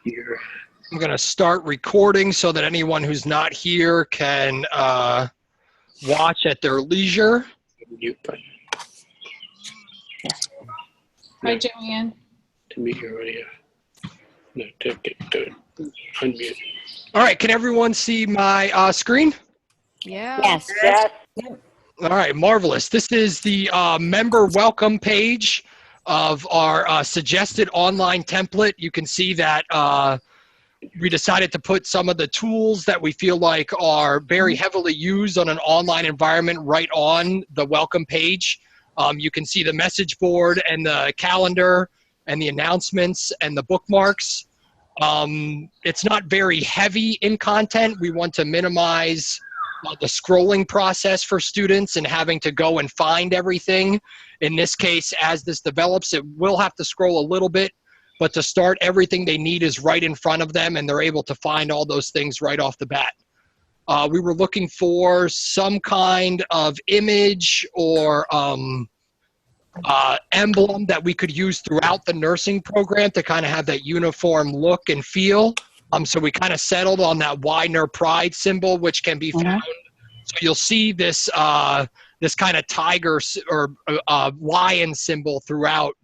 Here. I'm going to start recording so that anyone who's not here can watch at their leisure. Mute button. Hi, Joanne. To mute your audio. No, to unmute. All right, can everyone see my screen? Yeah. Yes. Yes. All right, marvelous. This is the member welcome page of our suggested online template. You can see that we decided to put some of the tools that we feel like are very heavily used on an online environment right on the welcome page. You can see the message board and the calendar and the announcements and the bookmarks. It's not very heavy in content. We want to minimize the scrolling process for students and having to go and find everything. In this case, as this develops, it will have to scroll a little bit, but to start, everything they need is right in front of them, and they're able to find all those things right off the bat. We were looking for some kind of image or emblem that we could use throughout the nursing program to kind of have that uniform look and feel. So we kind of settled on that Widener Pride symbol, which can be found. So you'll see this this kind of tiger or lion symbol throughout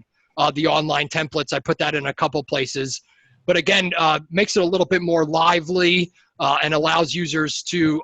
the online templates. I put that in a couple places, but again, makes it a little bit more lively and allows users to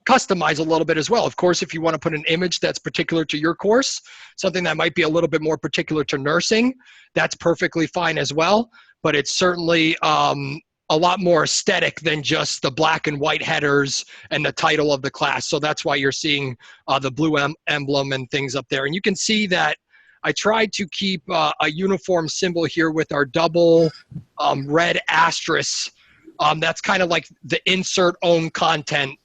customize a little bit as well. Of course, if you want to put an image that's particular to your course, something that might be a little bit more particular to nursing, that's perfectly fine as well. But it's certainly a lot more aesthetic than just the black and white headers and the title of the class. So that's why you're seeing the blue emblem and things up there. And you can see that I tried to keep a uniform symbol here with our double red asterisk. That's kind of like the insert own content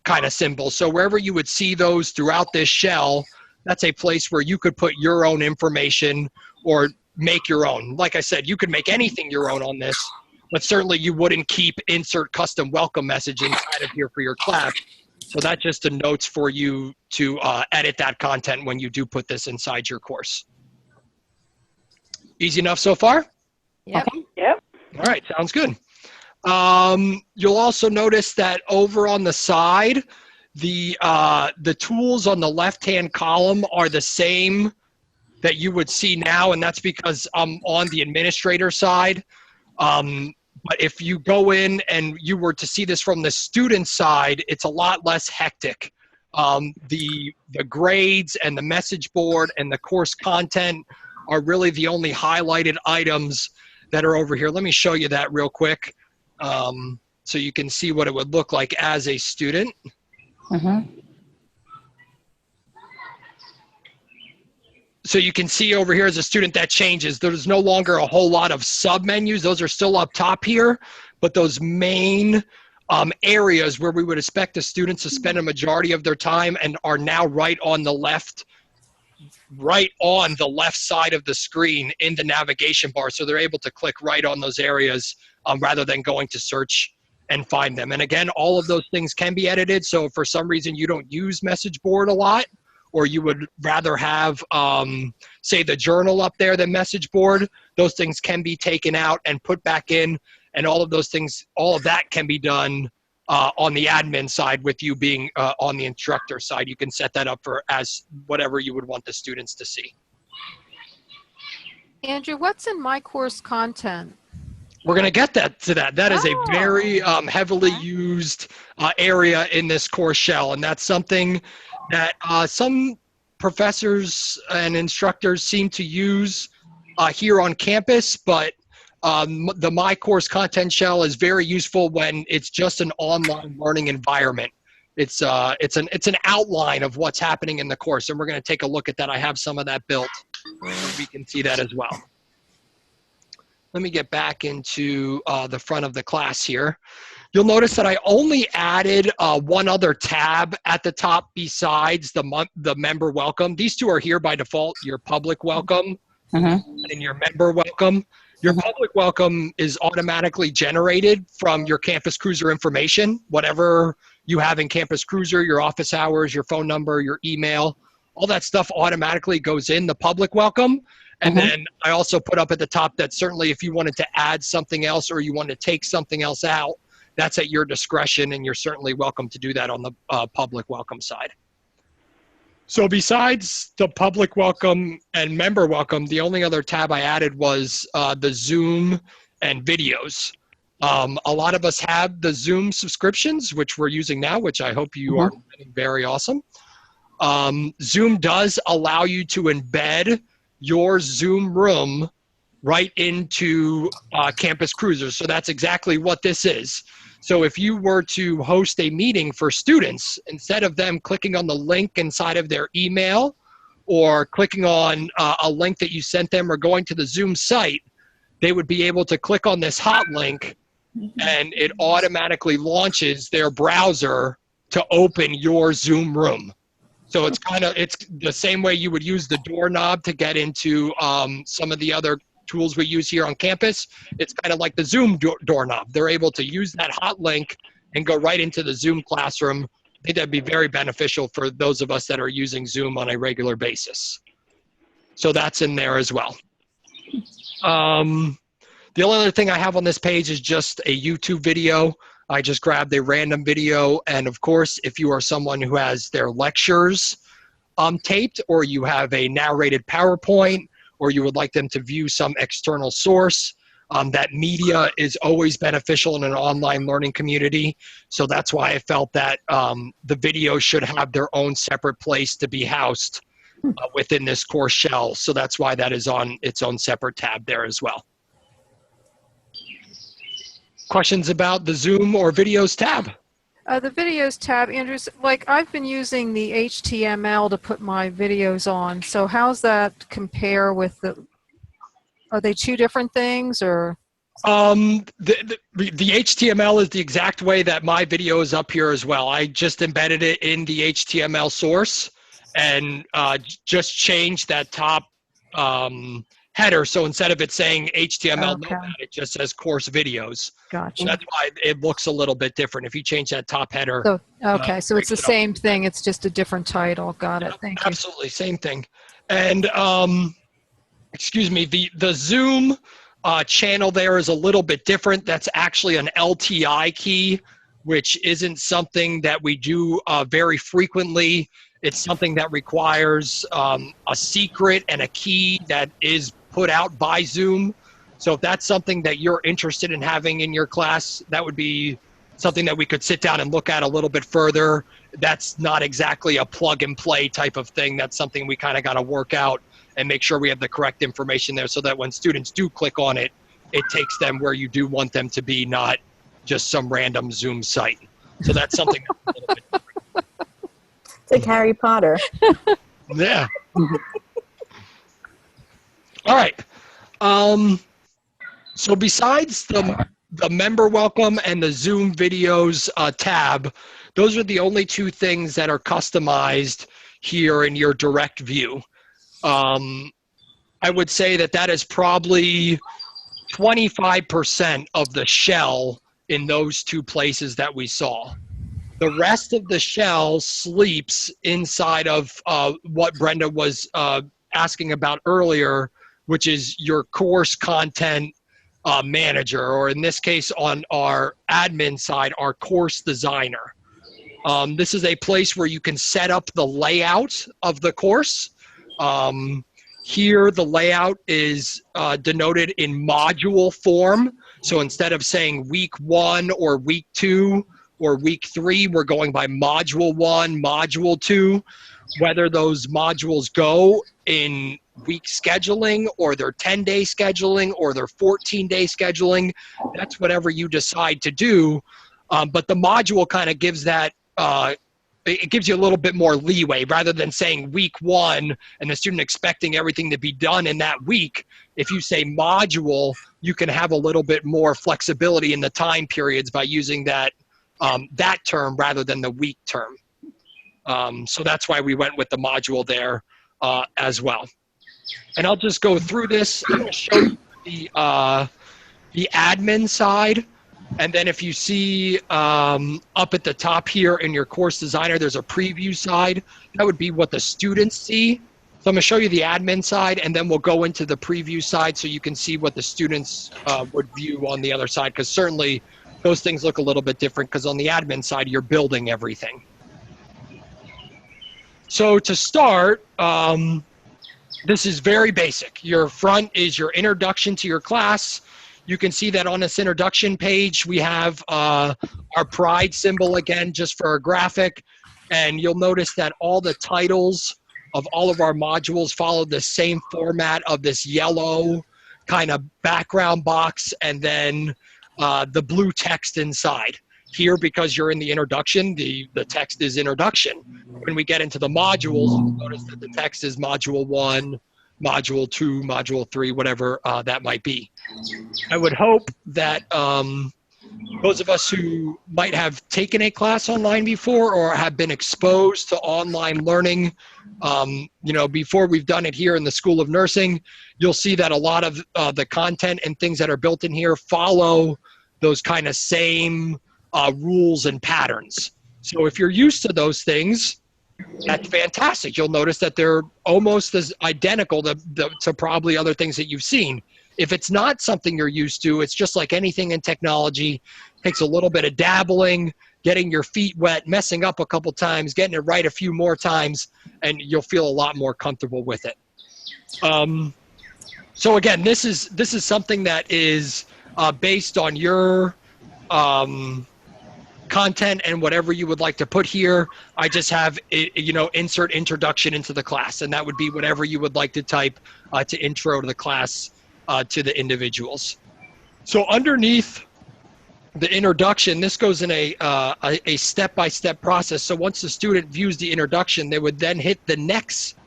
kind of symbol. So wherever you would see those throughout this shell, that's a place where you could put your own information or make your own. Like I said, you could make anything your own on this, but certainly you wouldn't keep insert custom welcome message inside of here for your class. So that's just the notes for you to edit that content when you do put this inside your course. Easy enough so far? Yep. Okay. Yep. All right, sounds good. You'll also notice that over on the side, the tools on the left-hand column are the same that you would see now, and that's because I'm on the administrator side. But if you go in and you were to see this from the student side, it's a lot less hectic. The grades and the message board and the course content are really the only highlighted items that are over here. Let me show you that real quick so you can see what it would look like as a student. So you can see over here as a student that changes. There's no longer a whole lot of sub-menus. Those are still up top here, but those main areas where we would expect the students to spend a majority of their time and are now right on the left side of the screen in the navigation bar. So they're able to click right on those areas rather than going to search and find them. And again, all of those things can be edited. So if for some reason you don't use message board a lot, or you would rather have, say, the journal up there than message board, those things can be taken out and put back in, and all of those things, all of that can be done on the admin side with you being on the instructor side. You can set that up for as whatever you would want the students to see. Andrew, what's in my course content? We're going to get to that. That is a very heavily used area in this course shell, and that's something that some professors and instructors seem to use here on campus, but the My Course content shell is very useful when it's just an online learning environment. It's an outline of what's happening in the course, and we're going to take a look at that. I have some of that built, so we can see that as well. Let me get back into the front of the class here. You'll notice that I only added one other tab at the top besides the member welcome. These two are here by default, your public welcome and your member welcome. Your public welcome is automatically generated from your Campus Cruiser information, whatever you have in Campus Cruiser, your office hours, your phone number, your email, all that stuff automatically goes in the public welcome. And then I also put up at the top that certainly if you wanted to add something else or you want to take something else out, that's at your discretion, and you're certainly welcome to do that on the public welcome side. So besides the public welcome and member welcome, the only other tab I added was the Zoom and videos. A lot of us have the Zoom subscriptions, which we're using now, which I hope you are finding very awesome. Zoom does allow you to embed your Zoom room right into Campus Cruisers. So that's exactly what this is. So if you were to host a meeting for students, instead of them clicking on the link inside of their email or clicking on a link that you sent them or going to the Zoom site, they would be able to click on this hot link and it automatically launches their browser to open your Zoom room. So it's the same way you would use the doorknob to get into some of the other tools we use here on campus. It's kind of like the Zoom doorknob. They're able to use that hot link and go right into the Zoom classroom. I think that'd be very beneficial for those of us that are using Zoom on a regular basis. So that's in there as well. The only other thing I have on this page is just a YouTube video. I just grabbed a random video. And of course, if you are someone who has their lectures taped, or you have a narrated PowerPoint, or you would like them to view some external source, that media is always beneficial in an online learning community. So that's why I felt that the video should have their own separate place to be housed within this course shell. So that's why that is on its own separate tab there as well. Questions about the Zoom or videos tab? The videos tab, Andrews, like I've been using the HTML to put my videos on. So how's that compare with are they two different things or? The HTML is the exact way that my video is up here as well. I just embedded it in the HTML source and just changed that top header. So instead of it saying HTML, it just says course videos. Gotcha. So that's why it looks a little bit different. If you change that top header. So, okay, so it's the same thing. It's just a different title. Got it. Thank you. Absolutely, same thing. And excuse me, the Zoom channel there is a little bit different. That's actually an LTI key, which isn't something that we do very frequently. It's something that requires a secret and a key that is put out by Zoom. So if that's something that you're interested in having in your class, that would be something that we could sit down and look at a little bit further. That's not exactly a plug and play type of thing. That's something we kind of got to work out and make sure we have the correct information there so that when students do click on it, it takes them where you do want them to be, not just some random Zoom site. So that's something that's a little bit different. It's like Harry Potter. Yeah. All right. So besides the member welcome and the Zoom videos tab, those are the only two things that are customized here in your direct view. I would say that is probably 25% of the shell in those two places that we saw. The rest of the shell sleeps inside of what Brenda was asking about earlier, which is your course content manager, or in this case on our admin side, our course designer. This is a place where you can set up the layout of the course. Here, the layout is denoted in module form. So instead of saying week 1 or week 2 or week 3, we're going by module 1, module 2. Whether those modules go in week scheduling or their 10-day scheduling or their 14-day scheduling, that's whatever you decide to do. But the module kind of gives that, it gives you a little bit more leeway rather than saying week 1 and the student expecting everything to be done in that week. If you say module, you can have a little bit more flexibility in the time periods by using that, that term rather than the week term. So that's why we went with the module there as well. And I'll just go through this. I'm going to show you the admin side. And then if you see up at the top here in your course designer, there's a preview side. That would be what the students see. So I'm going to show you the admin side, and then we'll go into the preview side so you can see what the students would view on the other side, because certainly those things look a little bit different, because on the admin side, you're building everything. So to start, this is very basic. Your front is your introduction to your class. You can see that on this introduction page, we have our pride symbol again, just for a graphic. And you'll notice that all the titles of all of our modules follow the same format of this yellow kind of background box and then the blue text inside. Here, because you're in the introduction, the text is introduction. When we get into the modules, you'll notice that the text is module 1, module 2, module 3, whatever that might be. I would hope that those of us who might have taken a class online before or have been exposed to online learning, you know, before we've done it here in the School of Nursing, you'll see that a lot of the content and things that are built in here follow those kind of same rules and patterns. So if you're used to those things, that's fantastic. You'll notice that they're almost as identical to probably other things that you've seen. If it's not something you're used to, it's just like anything in technology. It takes a little bit of dabbling, getting your feet wet, messing up a couple times, getting it right a few more times, and you'll feel a lot more comfortable with it. So again, this is something that is based on your content and whatever you would like to put here. I just have, you know, insert introduction into the class, and that would be whatever you would like to type to intro to the class to the individuals. So underneath the introduction, this goes in a step-by-step process. So once the student views the introduction, they would then hit the next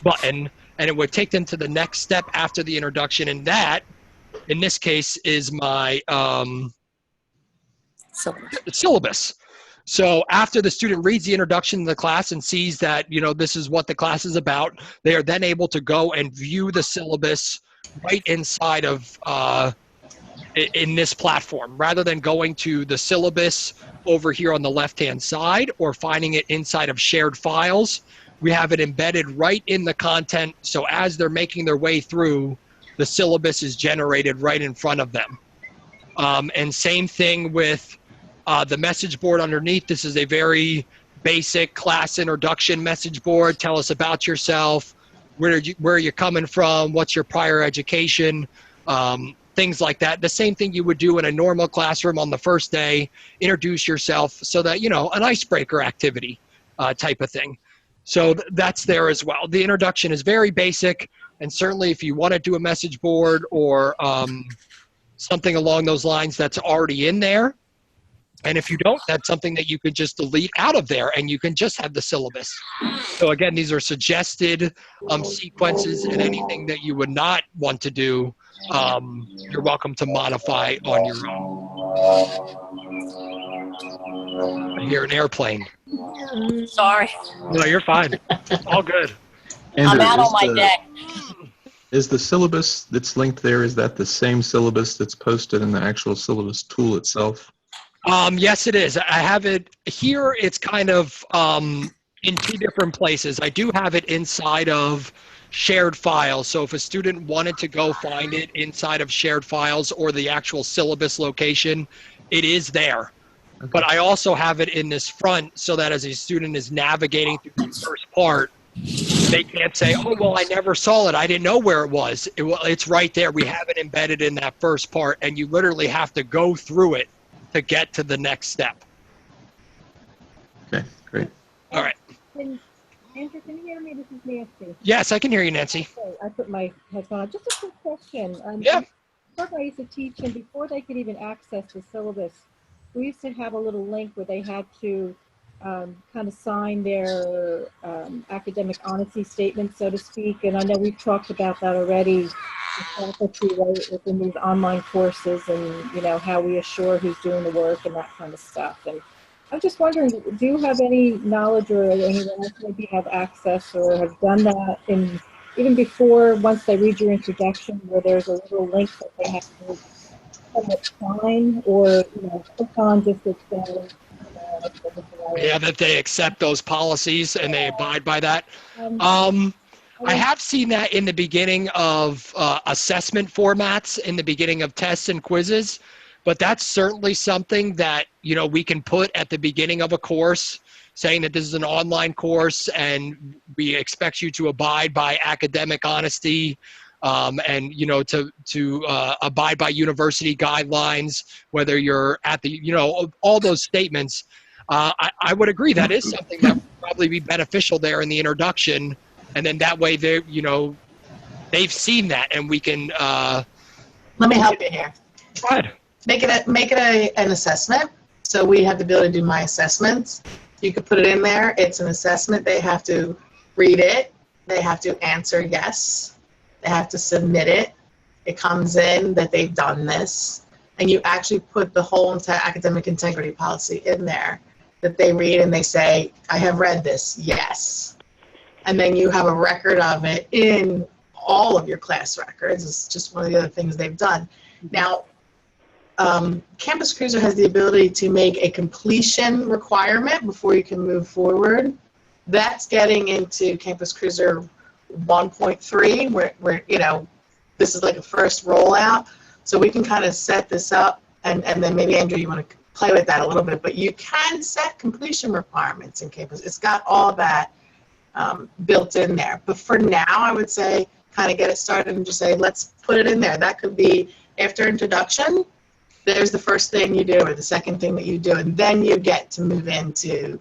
button, and it would take them to the next step after the introduction. And that, in this case, is my syllabus. So after the student reads the introduction to the class and sees that, you know, this is what the class is about, they are then able to go and view the syllabus right inside of in this platform, rather than going to the syllabus over here on the left-hand side or finding it inside of shared files. We have it embedded right in the content, so as they're making their way through, the syllabus is generated right in front of them. And same thing with the message board underneath. This is a very basic class introduction message board. Tell us about yourself. Where are you coming from? What's your prior education? Things like that. The same thing you would do in a normal classroom on the first day. Introduce yourself, so that, you know, an icebreaker activity type of thing. So that's there as well. The introduction is very basic, and certainly if you want to do a message board or something along those lines, that's already in there. And if you don't, that's something that you could just delete out of there, and you can just have the syllabus. So again, these are suggested sequences, and anything that you would not want to do, you're welcome to modify on your own. I hear an airplane. Sorry. No, you're fine. All good. I'm out on my deck. Is the syllabus that's linked there, is that the same syllabus that's posted in the actual syllabus tool itself? Yes, it is. I have it here. It's kind of in two different places. I do have it inside of shared files. So if a student wanted to go find it inside of shared files or the actual syllabus location, it is there. Okay. But I also have it in this front, so that as a student is navigating through the first part, they can't say, oh, well, I never saw it. I didn't know where it was. It's right there. We have it embedded in that first part, and you literally have to go through it to get to the next step. Okay, great. All right. Andrew, can you hear me? This is Nancy. Yes, I can hear you, Nancy. Okay, I put my headphone on. Just a quick question. Yeah. Before I used to teach, and before they could even access the syllabus, we used to have a little link where they had to kind of sign their academic honesty statement, so to speak. And I know we've talked about that already, the faculty, right, within these online courses, and, you know, how we assure who's doing the work and that kind of stuff. And I'm just wondering, do you have any knowledge, or anyone else maybe have access or have done that in, even before, once they read your introduction, where there's a little link that they have to somewhat sign, or, you know, click on just to say, yeah, that they accept those policies and they abide by that. I have seen that in the beginning of assessment formats, in the beginning of tests and quizzes, but that's certainly something that, you know, we can put at the beginning of a course, saying that this is an online course and we expect you to abide by academic honesty, and, you know, to abide by university guidelines, whether you're at the, you know, all those statements. I would agree that is something that would probably be beneficial there in the introduction. And then that way they, you know, they've seen that and we can, Let me help you here. go ahead. Make it an assessment. So we have the ability to do my assessments. You could put it in there. It's an assessment. They have to read it. They have to answer yes. They have to submit it. It comes in that they've done this. And you actually put the whole entire academic integrity policy in there that they read and they say, I have read this, yes. And then you have a record of it in all of your class records. It's just one of the other things they've done. Now, Campus Cruiser has the ability to make a completion requirement before you can move forward. That's getting into Campus Cruiser 1.3, where you know, this is like a first rollout. So we can kind of set this up, and then maybe, Andrew, you want to play with that a little bit, but you can set completion requirements in Campus. It's got all that built in there. But for now, I would say kind of get it started and just say, let's put it in there. That could be after introduction. There's the first thing you do or the second thing that you do, and then you get to move into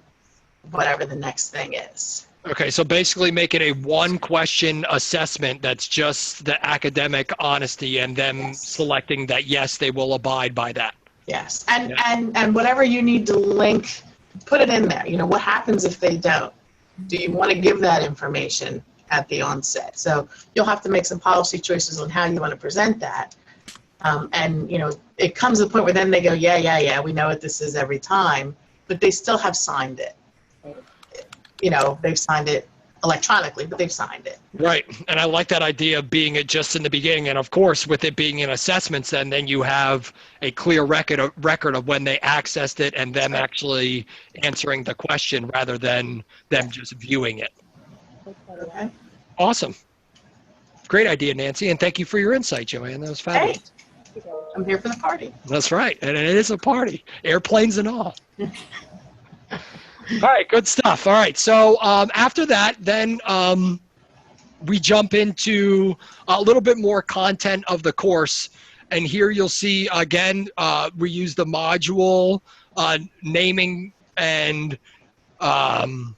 whatever the next thing is. Okay, so basically make it a one-question assessment that's just the academic honesty and them selecting that, yes, they will abide by that. Yes, and whatever you need to link, put it in there. You know, what happens if they don't? Do you want to give that information at the onset? So you'll have to make some policy choices on how you want to present that. And, you know, it comes to the point where then they go, yeah, we know what this is every time, but they still have signed it. You know, they've signed it electronically, but they've signed it. Right, and I like that idea of being it just in the beginning, and of course, with it being in assessments, then you have a clear record of when they accessed it and them actually answering the question rather than them just viewing it. Okay. Awesome. Great idea, Nancy, and thank you for your insight, Joanne. That was fabulous. Hey, I'm here for the party. That's right, and it is a party, airplanes and all. All right, good stuff. All right, so after that, then we jump into a little bit more content of the course. And here you'll see, again, we use the module naming and kind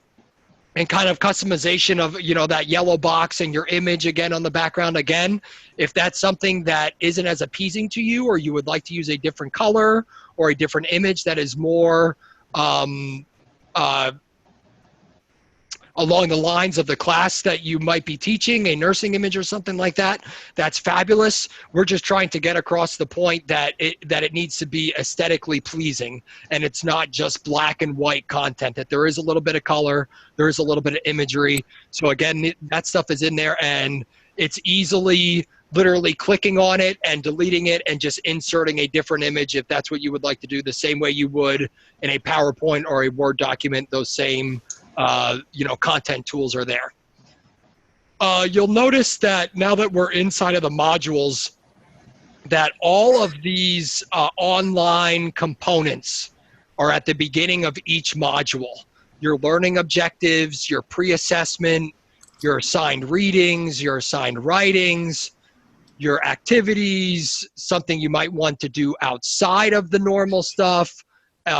of customization of, you know, that yellow box and your image again on the background again. If that's something that isn't as appeasing to you, or you would like to use a different color or a different image that is more along the lines of the class that you might be teaching, a nursing image or something like that, that's fabulous. We're just trying to get across the point that it needs to be aesthetically pleasing, and it's not just black and white content, that there is a little bit of color, there is a little bit of imagery. So again, that stuff is in there, and it's easily literally clicking on it and deleting it and just inserting a different image if that's what you would like to do, the same way you would in a PowerPoint or a Word document. Those same you know, content tools are there. You'll notice that now that we're inside of the modules, that all of these online components are at the beginning of each module. Your learning objectives, your pre-assessment, your assigned readings, your assigned writings, your activities, something you might want to do outside of the normal stuff,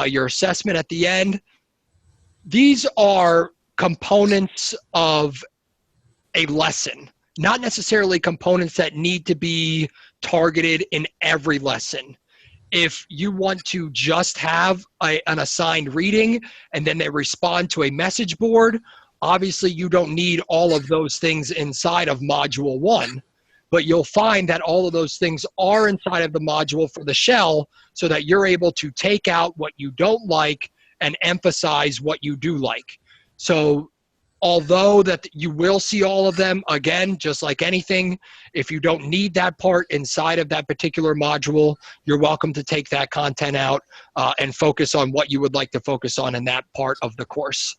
your assessment at the end. These are components of a lesson, not necessarily components that need to be targeted in every lesson. If you want to just have an assigned reading and then they respond to a message board, obviously you don't need all of those things inside of Module 1, but you'll find that all of those things are inside of the module for the shell so that you're able to take out what you don't like and emphasize what you do like. So although that you will see all of them, again, just like anything, if you don't need that part inside of that particular module, you're welcome to take that content out and focus on what you would like to focus on in that part of the course.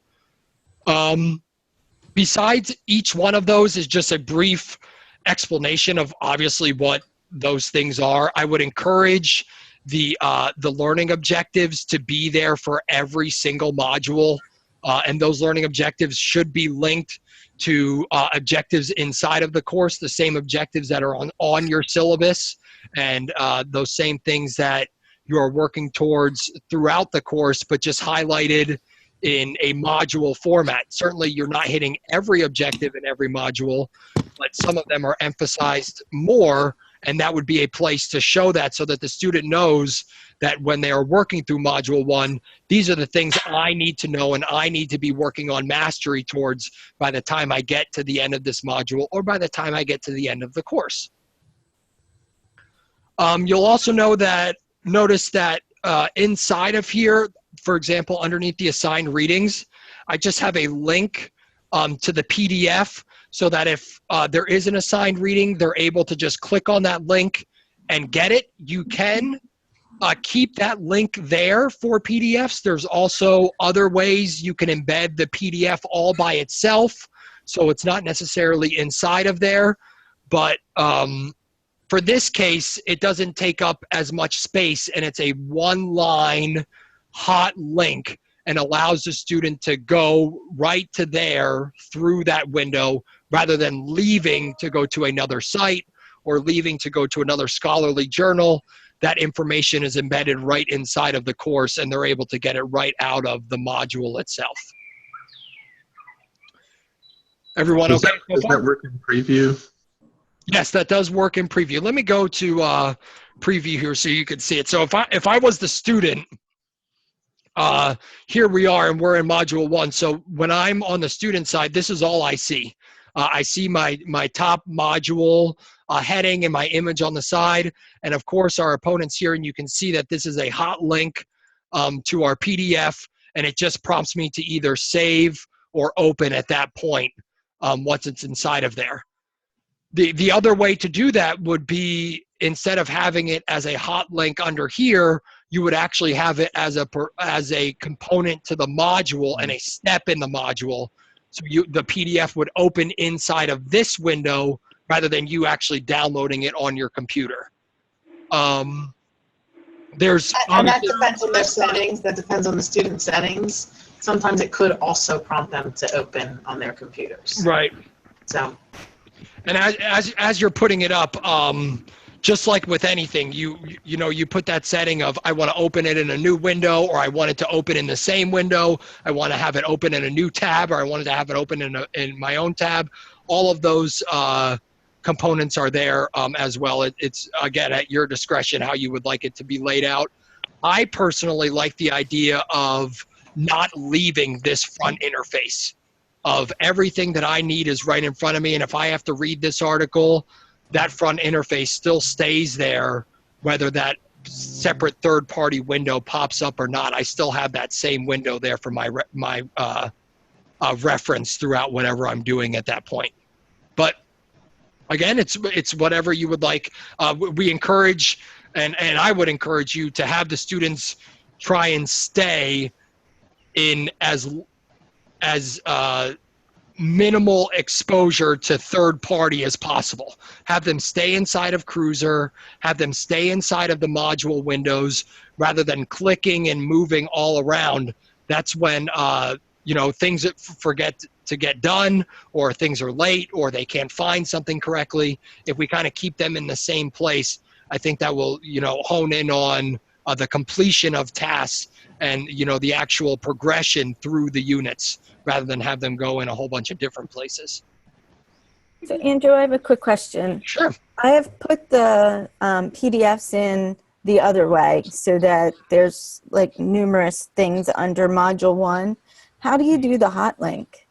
besides each one of those is just a brief explanation of obviously what those things are. I would encourage the learning objectives to be there for every single module. And those learning objectives should be linked to objectives inside of the course, the same objectives that are on your syllabus, and those same things that you are working towards throughout the course, but just highlighted in a module format. Certainly you're not hitting every objective in every module, but some of them are emphasized more, and that would be a place to show that so that the student knows that when they are working through module 1, these are the things I need to know and I need to be working on mastery towards by the time I get to the end of this module or by the time I get to the end of the course. You'll also notice that inside of here, for example, underneath the assigned readings, I just have a link to the PDF so that if there is an assigned reading, they're able to just click on that link and get it. You can keep that link there for PDFs. There's also other ways you can embed the PDF all by itself, so it's not necessarily inside of there. But for this case, it doesn't take up as much space, and it's a one-line hot link and allows the student to go right to there through that window rather than leaving to go to another site or leaving to go to another scholarly journal. That information is embedded right inside of the course, and they're able to get it right out of the module itself. Everyone okay? Does that work in preview? Yes, that does work in preview. Let me go to preview here so you can see it. So if I was the student, here we are, and we're in module 1. So when I'm on the student side, this is all I see. I see my top module heading and my image on the side, and of course our opponents here, and you can see that this is a hot link to our PDF, and it just prompts me to either save or open at that point once it's inside of there. The other way to do that would be, instead of having it as a hot link under here, you would actually have it as a component to the module and a step in the module. So the PDF would open inside of this window rather than you actually downloading it on your computer. And that depends on their settings. That depends on the student settings. Sometimes it could also prompt them to open on their computers. Right. So. And as you're putting it up, just like with anything, you put that setting of I want to open it in a new window, or I want it to open in the same window. I want to have it open in a new tab, or I wanted to have it open in my own tab. All of those components are there as well. It's again at your discretion how you would like it to be laid out. I personally like the idea of not leaving this front interface. Of everything that I need is right in front of me, and if I have to read this article, that front interface still stays there, whether that separate third-party window pops up or not. I still have that same window there for my reference throughout whatever I'm doing at that point. But again, it's whatever you would like. We encourage, and I would encourage you to have the students try and stay in as minimal exposure to third party as possible. Have them stay inside of Cruiser, have them stay inside of the module windows rather than clicking and moving all around. That's when things forget to get done, or things are late, or they can't find something correctly. If we kind of keep them in the same place, I think that will hone in on the completion of tasks and the actual progression through the units, rather than have them go in a whole bunch of different places. So Andrew, I have a quick question. Sure. I have put the PDFs in the other way so that there's like numerous things under module 1. How do you do the hot link?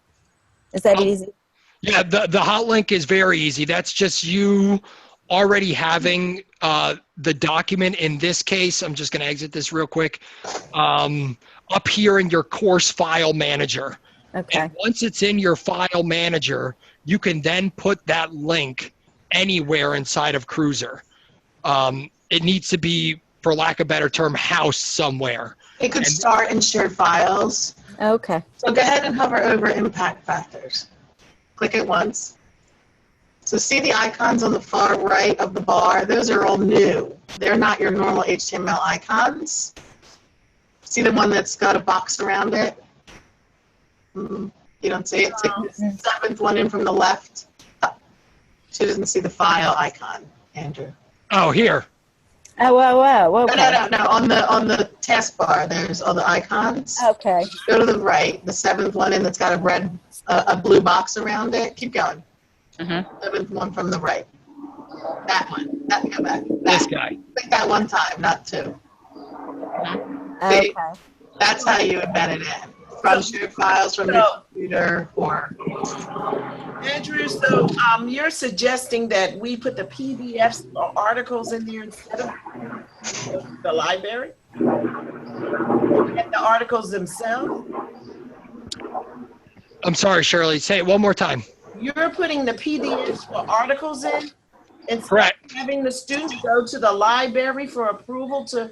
Is that easy? Yeah, the hot link is very easy. That's just you already having the document. In this case, I'm just going to exit this real quick, up here in your course file manager. Okay. And once it's in your file manager, you can then put that link anywhere inside of Cruiser. It needs to be, for lack of a better term, housed somewhere. It could start in shared files. Okay. So go ahead and hover over impact factors. Click it once. So see the icons on the far right of the bar? Those are all new. They're not your normal HTML icons. See the one that's got a box around it? You don't see it? Take the seventh one in from the left. She doesn't see the file icon, Andrew. Oh, here. Oh, okay. No. On the taskbar, there's all the icons. Okay. Go to the right, the seventh one in that's got a blue box around it. Keep going. Seventh one from the right. That one. Go back. This guy. Click that one time, not two. Okay. That's how you embed it in. From shared files from your computer or. Andrew, so you're suggesting that we put the PDFs or articles in there instead of the library? And the articles themselves? I'm sorry, Shirley. Say it one more time. You're putting the PDFs for articles in instead Correct. of having the students go to the library for approval to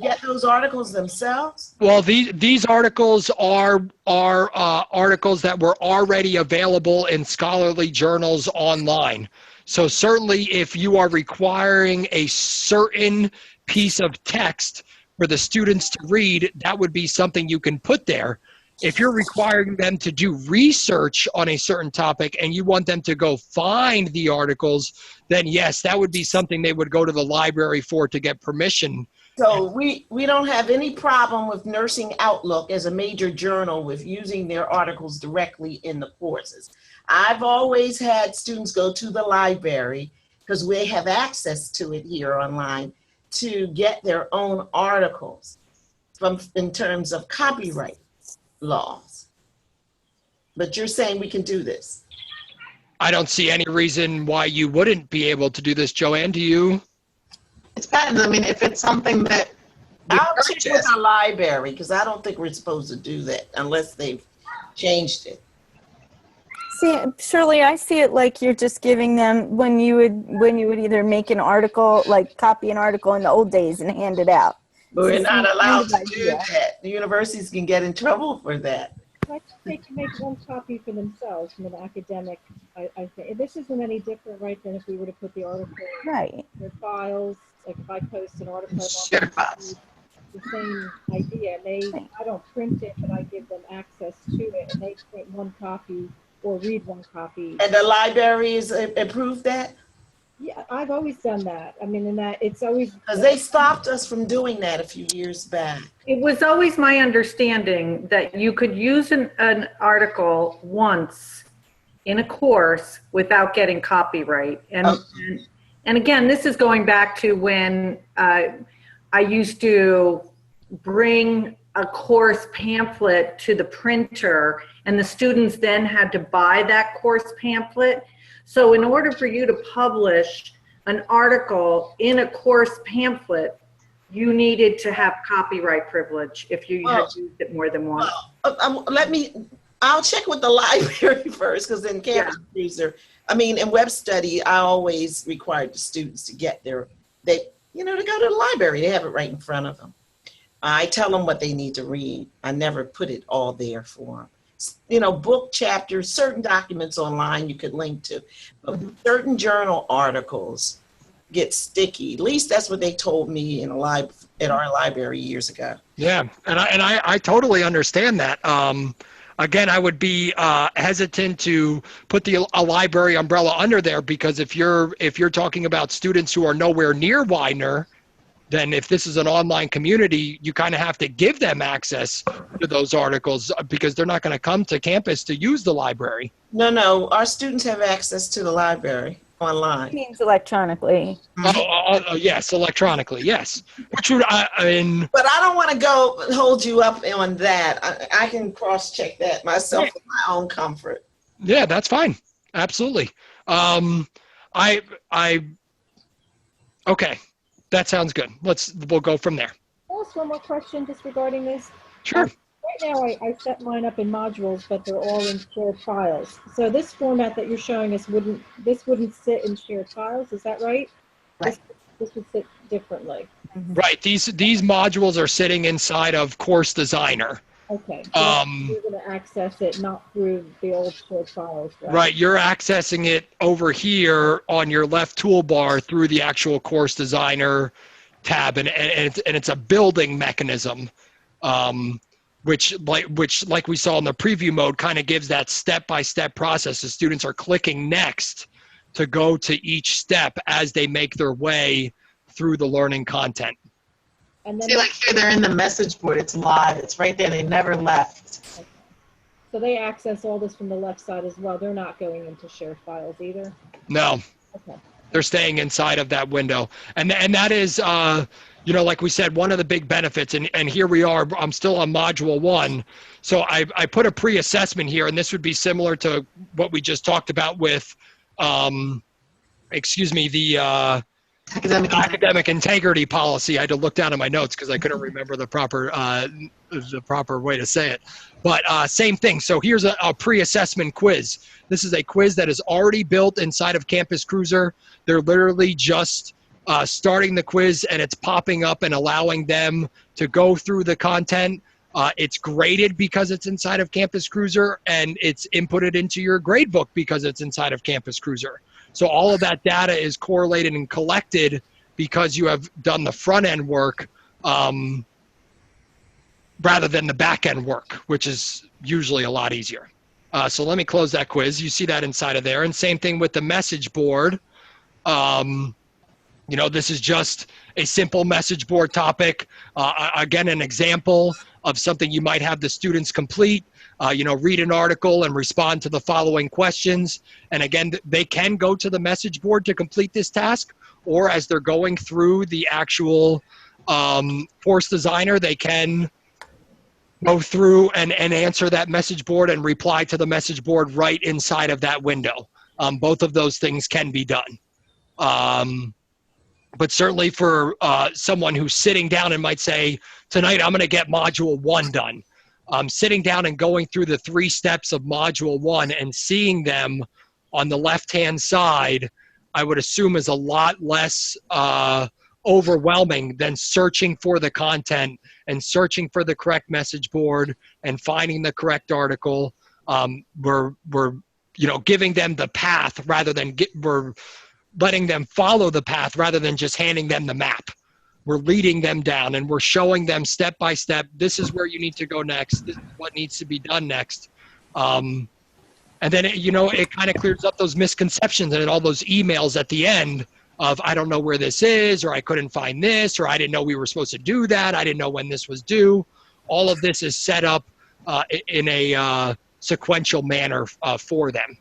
get those articles themselves? Well, these articles are articles that were already available in scholarly journals online. So certainly if you are requiring a certain piece of text for the students to read, that would be something you can put there. If you're requiring them to do research on a certain topic and you want them to go find the articles, then yes, that would be something they would go to the library for to get permission. So we don't have any problem with Nursing Outlook as a major journal with using their articles directly in the courses. I've always had students go to the library because we have access to it here online to get their own articles in terms of copyright laws. But you're saying we can do this? I don't see any reason why you wouldn't be able to do this, Joanne. Do you? It depends. I mean, if it's something that you I'll check with purchase, the library because I don't think we're supposed to do that unless they've changed it. See, Shirley, I see it like you're just giving them when you would either make an article, like copy an article in the old days and hand it out. We're It's the not same allowed kind to of do idea. that. The universities can get in trouble for that. I think they can make one copy for themselves from an academic, I think. This isn't any different, right, than if we were to put the article Right. in their files, like if I post an article. on shared files. The same idea. I don't print it, but I give them access to it, and they print one copy or read one copy. And the libraries approved that? Yeah, I've always done that. I mean, and that it's always. Because they stopped us from doing that a few years back. It was always my understanding that you could use an article once in a course without getting copyright. And again, this is going back to when I used to bring a course pamphlet to the printer, and the students then had to buy that course pamphlet. So in order for you to publish an article in a course pamphlet, you needed to have copyright privilege if you had used it more than once. I'll check with the library first, because in Campus Cruiser, in Web Study, I always required the students to get to go to the library. They have it right in front of them. I tell them what they need to read. I never put it all there for them. Book chapters, certain documents online you could link to, but certain journal articles get sticky. At least that's what they told me at our library years ago. Yeah, and I totally understand that. Again, I would be hesitant to put a library umbrella under there, because if you're talking about students who are nowhere near Widener, then if this is an online community, you kind of have to give them access to those articles, because they're not going to come to campus to use the library. No, our students have access to the library online. It means electronically. Yes, electronically, yes. Which would, But I don't want to hold you up on that. I can cross-check that myself for my own comfort. Yeah, that's fine. Absolutely. Okay. That sounds good. We'll go from there. I'll ask one more question just regarding this. Sure. Right now, I set mine up in modules, but they're all in shared files. So this format that you're showing us wouldn't sit in shared files. Is that right? Right. This would sit differently. Right. These modules are sitting inside of Course Designer. Okay. So Um, you're going to access it not through the old stored files, right? Right, you're accessing it over here on your left toolbar through the actual course designer tab, and it's a building mechanism, which like we saw in the preview mode, kind of gives that step-by-step process. The students are clicking next to go to each step as they make their way through the learning content. And then See, like here, they're in the message board. It's live. It's right there. They never left. so they access all this from the left side as well. They're not going into share files either. No. Okay. They're staying inside of that window. And that is, like we said, one of the big benefits. And here we are. I'm still on module 1. So I put a pre-assessment here, and this would be similar to what we just talked about with, the academic integrity policy. I had to look down at my notes because I couldn't remember the proper way to say it. But same thing. So here's a pre-assessment quiz. This is a quiz that is already built inside of Campus Cruiser. They're literally just starting the quiz, and it's popping up and allowing them to go through the content. It's graded because it's inside of Campus Cruiser, and it's inputted into your gradebook because it's inside of Campus Cruiser. So all of that data is correlated and collected because you have done the front end work rather than the back end work, which is usually a lot easier. So let me close that quiz. You see that inside of there. And same thing with the message board. This is just a simple message board topic. Again, an example of something you might have the students complete. Read an article and respond to the following questions. And again, they can go to the message board to complete this task, or as they're going through the actual course designer, they can go through and answer that message board and reply to the message board right inside of that window. Both of those things can be done. But certainly for someone who's sitting down and might say, tonight I'm going to get module 1 done. Sitting down and going through the 3 steps of module 1 and seeing them on the left-hand side, I would assume is a lot less overwhelming than searching for the content and searching for the correct message board and finding the correct article. We're giving them the path rather than we're letting them follow the path rather than just handing them the map. We're leading them down, and we're showing them step by step, this is where you need to go next. This is what needs to be done next. And then, it kind of clears up those misconceptions and all those emails at the end of, I don't know where this is, or I couldn't find this, or I didn't know we were supposed to do that. I didn't know when this was due. All of this is set up in a sequential manner for them,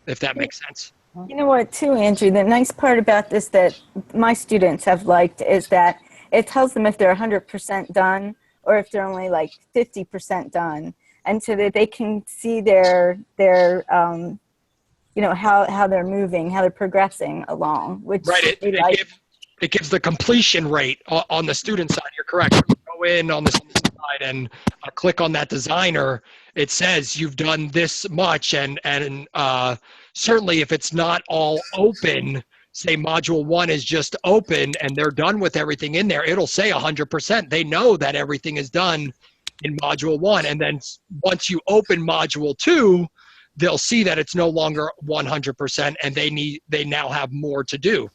if that makes sense. You know what, too, Andrew, the nice part about this that my students have liked is that it tells them if they're 100% done or if they're only like 50% done. And so that they can see their how they're moving, how they're progressing along, which right. It gives the completion rate on the student side. You're correct. When you go in on the student side and click on that designer, it says you've done this much, and certainly if it's not all open, say module 1 is just open and they're done with everything in there, it'll say 100%. They know that everything is done in module 1. And then once you open module 2, they'll see that it's no longer 100% and they now have more to do.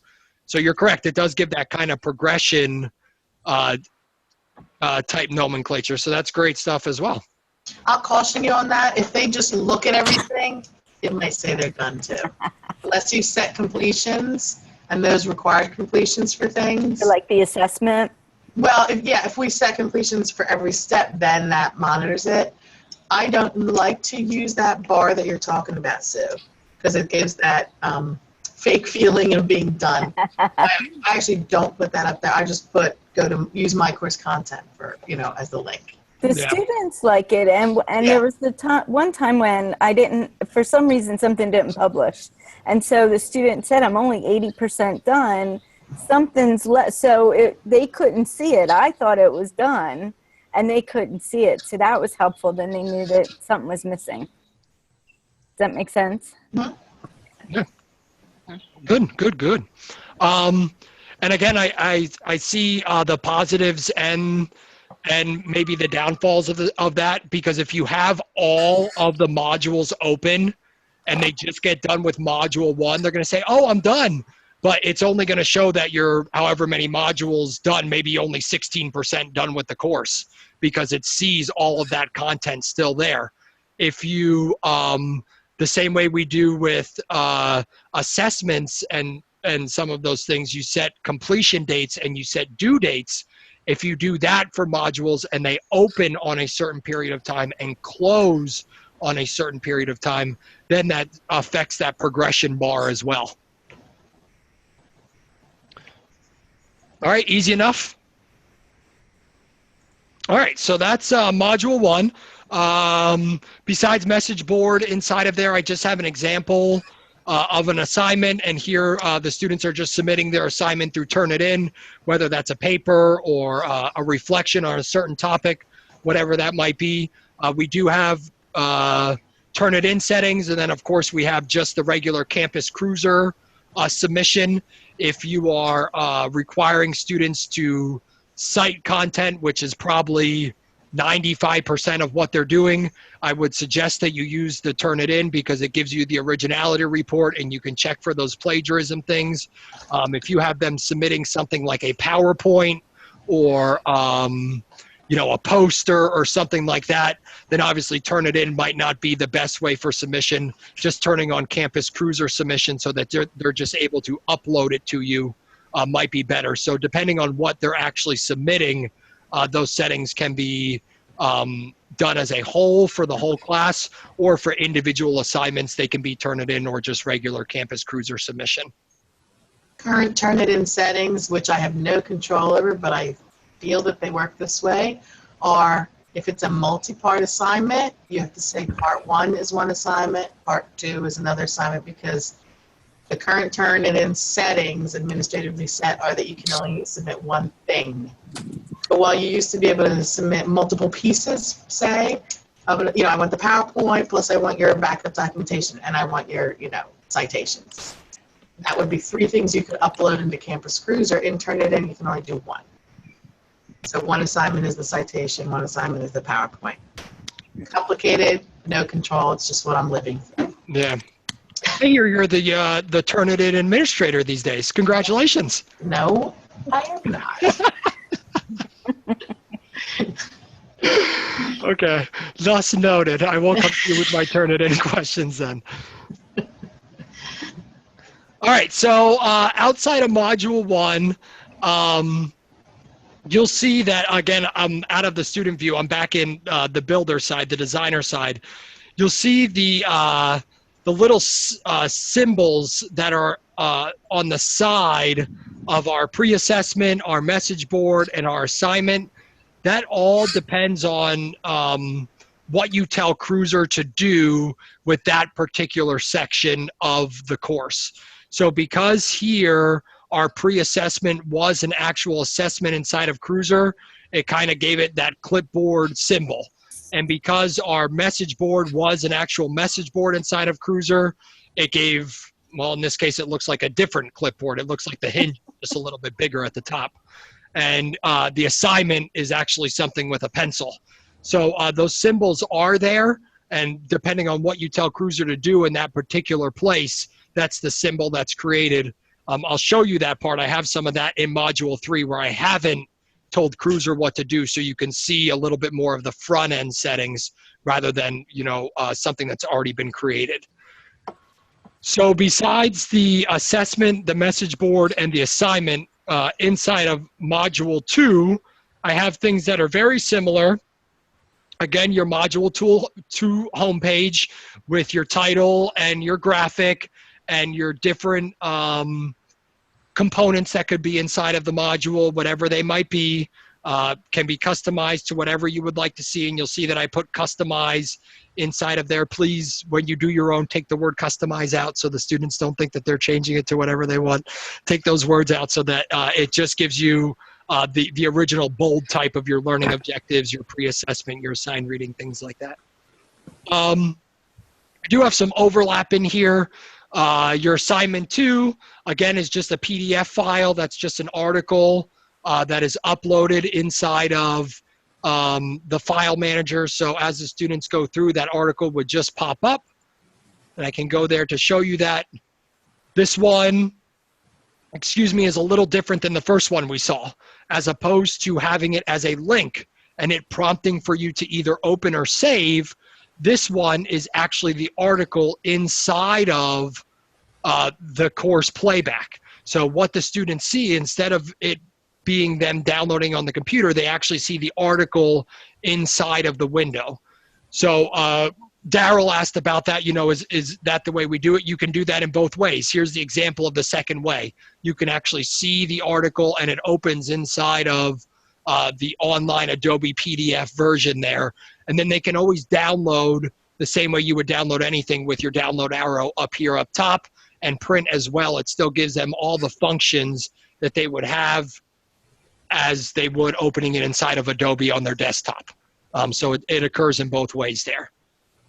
So you're correct. It does give that kind of progression type nomenclature. So that's great stuff as well. I'll caution you on that. If they just look at everything, it might say they're done too. Unless you set completions and those required completions for things. Like the assessment? Well, if we set completions for every step, then that monitors it. I don't like to use that bar that you're talking about, Sue, because it gives that fake feeling of being done. I actually don't put that up there. I just go to use my course content for, as the link. The students like it, and there was one time when I didn't, for some reason, something didn't publish. And so the student said, I'm only 80% done. Something's left. So they couldn't see it. I thought it was done, and they couldn't see it. So that was helpful. Then they knew that something was missing. Does that make sense? Yeah. Good. And again, I see the positives and and maybe the downfalls of that, because if you have all of the modules open and they just get done with module 1, they're going to say, oh, I'm done. But it's only going to show that you're however many modules done, maybe only 16% done with the course, because it sees all of that content still there. If you, the same way we do with assessments and some of those things, you set completion dates and you set due dates. If you do that for modules and they open on a certain period of time and close on a certain period of time, then that affects that progression bar as well. All right, easy enough? All right, so that's module 1. Besides message board, inside of there, I just have an example of an assignment, and here the students are just submitting their assignment through Turnitin, whether that's a paper or a reflection on a certain topic, whatever that might be. We do have Turnitin settings, and then of course we have just the regular Campus Cruiser submission. If you are requiring students to cite content, which is probably 95% of what they're doing, I would suggest that you use the Turnitin, because it gives you the originality report and you can check for those plagiarism things. If you have them submitting something like a PowerPoint or a poster or something like that, then obviously Turnitin might not be the best way for submission. Just turning on Campus Cruiser submission so that they're just able to upload it to you might be better. So depending on what they're actually submitting, those settings can be done as a whole for the whole class, or for individual assignments, they can be Turnitin or just regular Campus Cruiser submission. Current Turnitin settings, which I have no control over, but I feel that they work this way, are if it's a multi-part assignment, you have to say part 1 is one assignment, part 2 is another assignment, because the current Turnitin settings administratively set are that you can only submit one thing. But while you used to be able to submit multiple pieces, say, I want the PowerPoint, plus I want your backup documentation, and I want your, citations. That would be 3 things you could upload into Campus Cruiser. In Turnitin, you can only do 1. So 1 assignment is the citation, 1 assignment is the PowerPoint. Complicated, no control, it's just what I'm living through. Yeah. I hear you're the Turnitin administrator these days. Congratulations. No, I am not. Okay, thus noted. I won't come to you with my Turnitin questions then. All right, so outside of Module 1, you'll see that, again, I'm out of the student view. I'm back in the builder side, the designer side. You'll see the little symbols that are on the side of our pre-assessment, our message board, and our assignment. That all depends on what you tell Cruiser to do with that particular section of the course. So because here our pre-assessment was an actual assessment inside of Cruiser, it kind of gave it that clipboard symbol. And because our message board was an actual message board inside of Cruiser, it gave, well, in this case, it looks like a different clipboard. It looks like the hinge just a little bit bigger at the top. And the assignment is actually something with a pencil. So those symbols are there, and depending on what you tell Cruiser to do in that particular place, that's the symbol that's created. I'll show you that part. I have some of that in Module 3 where I haven't told Cruiser what to do, so you can see a little bit more of the front end settings rather than something that's already been created. So besides the assessment, the message board, and the assignment, inside of Module 2, I have things that are very similar. Again, your Module 2 homepage with your title and your graphic and your different components that could be inside of the module, whatever they might be, can be customized to whatever you would like to see. And you'll see that I put customize inside of there. Please, when you do your own, take the word customize out so the students don't think that they're changing it to whatever they want. Take those words out so that it just gives you the original bold type of your learning objectives, your pre-assessment, your assigned reading, things like that. I do have some overlap in here. Your assignment 2, again, is just a PDF file. That's just an article that is uploaded inside of the file manager. So as the students go through, that article would just pop up. And I can go there to show you that. This one, is a little different than the first one we saw. As opposed to having it as a link and it prompting for you to either open or save, this one is actually the article inside of the course playback. So what the students see, instead of it being them downloading on the computer, they actually see the article inside of the window. So Daryl asked about that, is that the way we do it? You can do that in both ways. Here's the example of the second way. You can actually see the article and it opens inside of the online Adobe PDF version there. And then they can always download the same way you would download anything with your download arrow up here up top, and print as well. It still gives them all the functions that they would have as they would opening it inside of Adobe on their desktop. So it occurs in both ways there.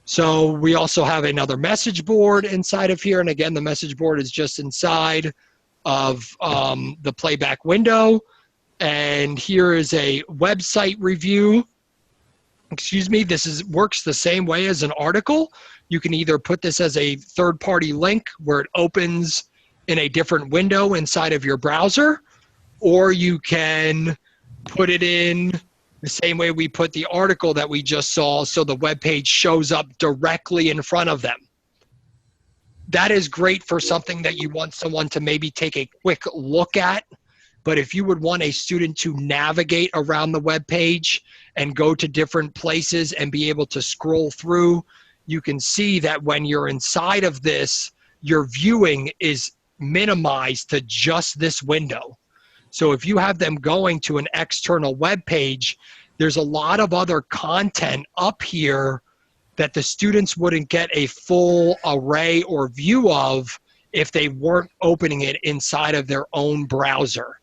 So we also have another message board inside of here. And again, the message board is just inside of the playback window. And here is a website review. This works the same way as an article. You can either put this as a third-party link where it opens in a different window inside of your browser, or you can put it in the same way we put the article that we just saw, so the web page shows up directly in front of them. That is great for something that you want someone to maybe take a quick look at. But if you would want a student to navigate around the web page and go to different places and be able to scroll through, you can see that when you're inside of this, your viewing is minimized to just this window. So if you have them going to an external web page, there's a lot of other content up here that the students wouldn't get a full array or view of if they weren't opening it inside of their own browser.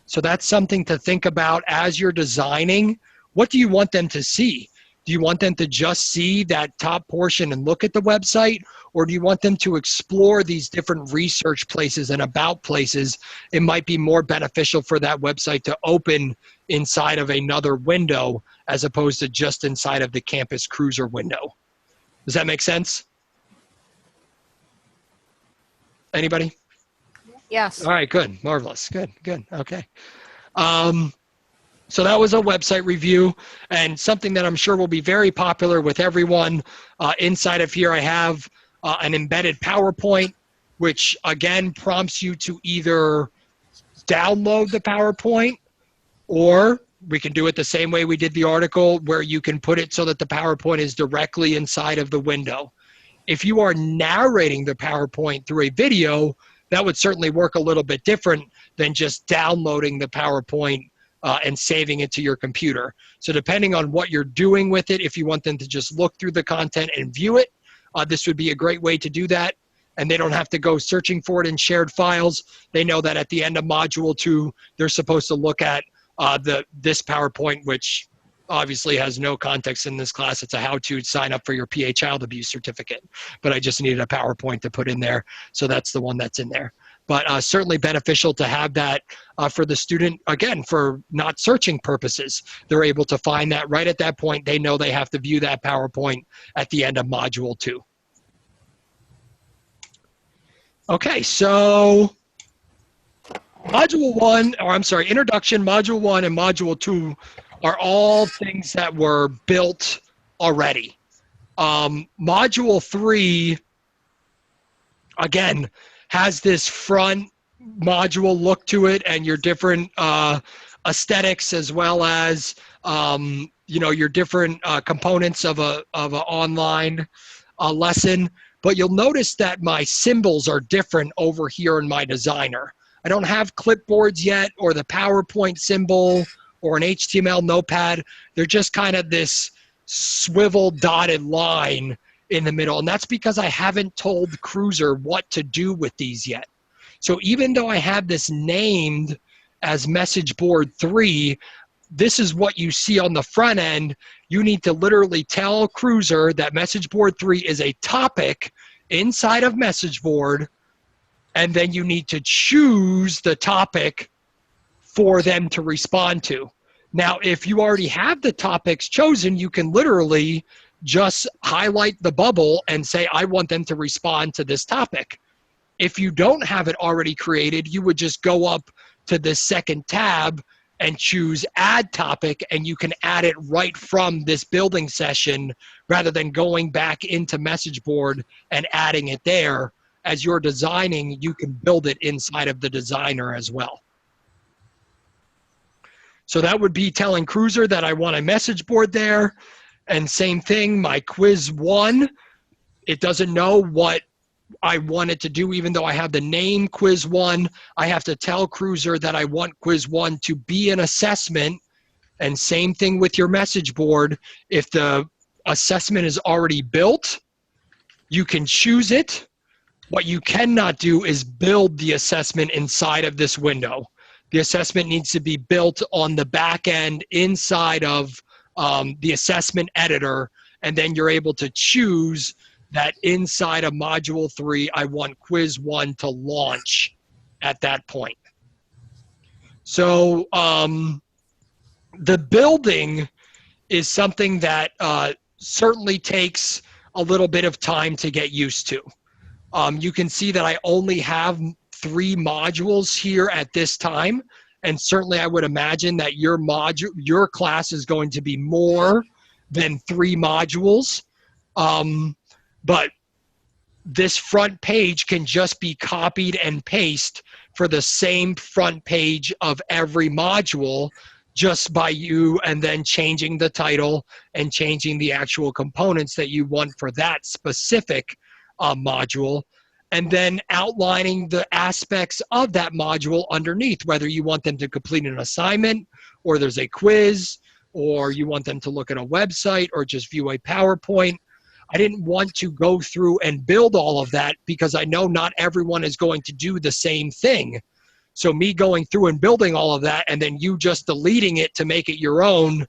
So that's something to think about as you're designing. What do you want them to see? Do you want them to just see that top portion and look at the website? Or do you want them to explore these different research places and about places? It might be more beneficial for that website to open inside of another window as opposed to just inside of the Campus Cruiser window. Does that make sense? Anybody? Yes. All right, good, marvelous, good, okay. So that was a website review, and something that I'm sure will be very popular with everyone. Inside of here, I have an embedded PowerPoint, which again prompts you to either download the PowerPoint, or we can do it the same way we did the article, where you can put it so that the PowerPoint is directly inside of the window. If you are narrating the PowerPoint through a video, that would certainly work a little bit different than just downloading the PowerPoint and saving it to your computer. So depending on what you're doing with it, if you want them to just look through the content and view it, this would be a great way to do that. And they don't have to go searching for it in shared files. They know that at the end of Module 2, they're supposed to look at this PowerPoint, which obviously has no context in this class. It's a how to sign up for your PA child abuse certificate. But I just needed a PowerPoint to put in there. So that's the one that's in there. But certainly beneficial to have that for the student, again, for not searching purposes. They're able to find that right at that point. They know they have to view that PowerPoint at the end of Module 2. Okay, so Introduction, Module 1, and Module 2 are all things that were built already. Module 3, again, has this front module look to it and your different aesthetics, as well as your different components of an online lesson. But you'll notice that my symbols are different over here in my designer. I don't have clipboards yet, or the PowerPoint symbol, or an HTML notepad. They're just kind of this swivel dotted line in the middle. And that's because I haven't told Cruiser what to do with these yet. So even though I have this named as Message Board 3, this is what you see on the front end. You need to literally tell Cruiser that Message Board 3 is a topic inside of Message Board, and then you need to choose the topic for them to respond to. Now, if you already have the topics chosen, you can literally just highlight the bubble and say, I want them to respond to this topic. If you don't have it already created, you would just go up to the second tab and choose add topic, and you can add it right from this building session rather than going back into message board and adding it there. As you're designing, you can build it inside of the designer as well. So that would be telling Cruiser that I want a message board there. And same thing, my quiz 1, it doesn't know what I want it to do, even though I have the name quiz 1. I have to tell Cruiser that I want quiz 1 to be an assessment. And same thing with your message board. If the assessment is already built, you can choose it. What you cannot do is build the assessment inside of this window. The assessment needs to be built on the back end inside of the assessment editor, and then you're able to choose that inside of module 3, I want quiz 1 to launch at that point. So the building is something that certainly takes a little bit of time to get used to. You can see that I only have 3 modules here at this time, and certainly I would imagine that your class is going to be more than 3 modules. But this front page can just be copied and pasted for the same front page of every module, just by you and then changing the title and changing the actual components that you want for that specific module, and then outlining the aspects of that module underneath, whether you want them to complete an assignment, or there's a quiz, or you want them to look at a website, or just view a PowerPoint. I didn't want to go through and build all of that because I know not everyone is going to do the same thing. So me going through and building all of that and then you just deleting it to make it your own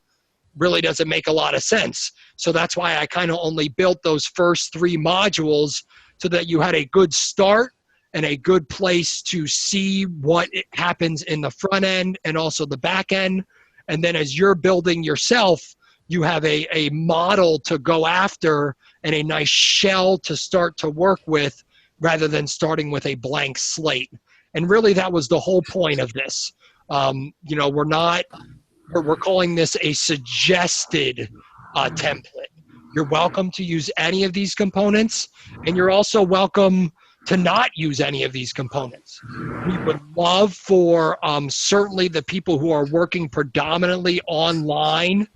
really doesn't make a lot of sense. So that's why I kind of only built those first 3 modules, so that you had a good start and a good place to see what happens in the front end and also the back end. And then as you're building yourself, you have a model to go after and a nice shell to start to work with, rather than starting with a blank slate. And really that was the whole point of this. You know, we're calling this a suggested template. You're welcome to use any of these components, and you're also welcome to not use any of these components. We would love for certainly the people who are working predominantly online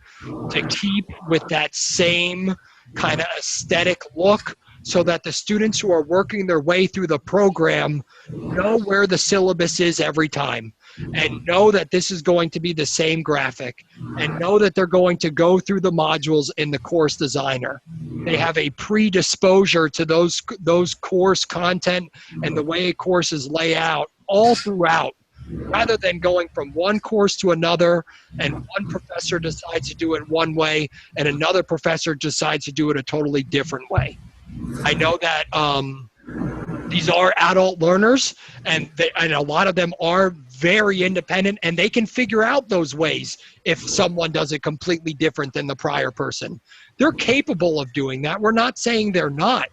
to keep with that same kind of aesthetic look, so that the students who are working their way through the program know where the syllabus is every time, and know that this is going to be the same graphic, and know that they're going to go through the modules in the course designer. They have a predisposure to those course content and the way a course is laid out all throughout, rather than going from one course to another, and one professor decides to do it one way and another professor decides to do it a totally different way. I know that these are adult learners, and a lot of them are very independent, and they can figure out those ways if someone does it completely different than the prior person. They're capable of doing that. We're not saying they're not,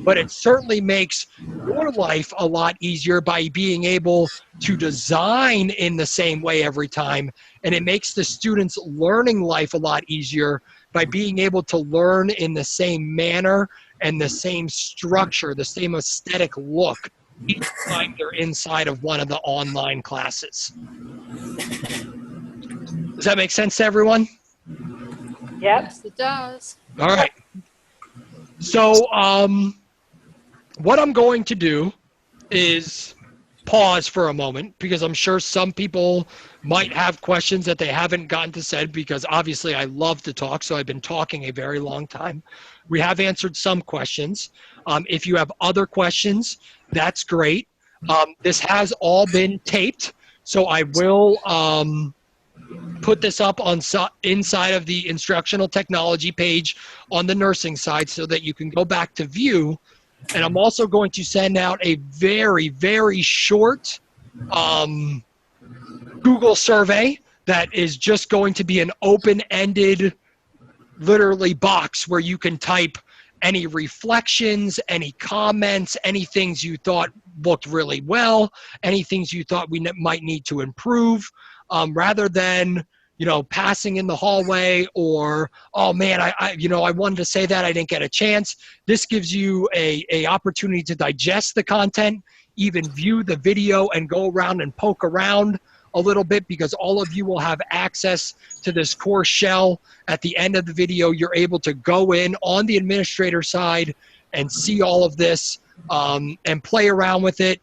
but it certainly makes your life a lot easier by being able to design in the same way every time, and it makes the students' learning life a lot easier by being able to learn in the same manner and the same structure, the same aesthetic look each time they're inside of one of the online classes. Does that make sense to everyone? Yep. Yes, it does. All right. So what I'm going to do is pause for a moment, because I'm sure some people might have questions that they haven't gotten to said, because obviously I love to talk, so I've been talking a very long time. We have answered some questions. If you have other questions, that's great. This has all been taped, so I will put this up on inside of the instructional technology page on the nursing side, so that you can go back to view. And I'm also going to send out a very, very short Google survey that is just going to be an open-ended, literally box where you can type any reflections, any comments, any things you thought looked really well, any things you thought we might need to improve, rather than, you know, passing in the hallway or, oh man, I wanted to say that, I didn't get a chance. This gives you a opportunity to digest the content, even view the video and go around and poke around a little bit, because all of you will have access to this course shell. At the end of the video, you're able to go in on the administrator side and see all of this and play around with it.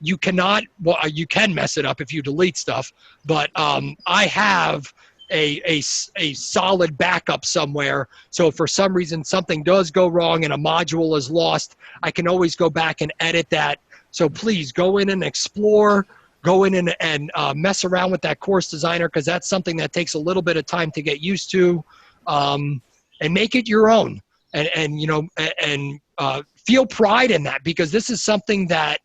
You cannot, well, you can mess it up if you delete stuff, but I have a solid backup somewhere. So if for some reason something does go wrong and a module is lost, I can always go back and edit that. So please go in and explore, go in and mess around with that course designer, because that's something that takes a little bit of time to get used to, and make it your own. And you know, and feel pride in that, because this is something that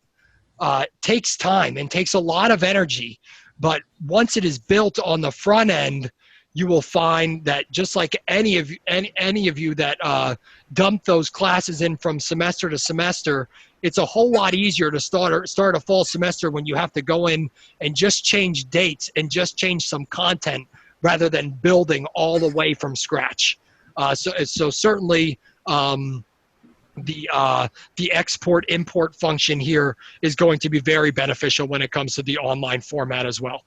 takes time and takes a lot of energy. But once it is built on the front end, you will find that just like any of you that dump those classes in from semester to semester, it's a whole lot easier to start a fall semester when you have to go in and just change dates and just change some content rather than building all the way from scratch. So certainly the export import function here is going to be very beneficial when it comes to the online format as well.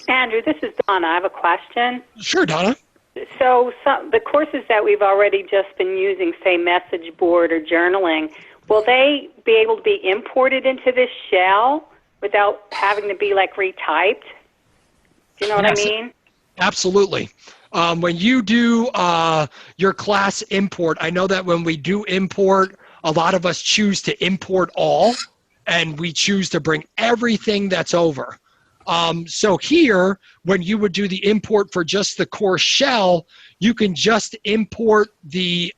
Andrew, this is Donna. I have a question. Sure, Donna. So the courses that we've already just been using, say message board or journaling, will they be able to be imported into this shell without having to be like retyped? Do you know what I mean? Absolutely. When you do your class import, I know that when we do import, a lot of us choose to import all, and we choose to bring everything that's over. So here, when you would do the import for just the course shell, you can just import the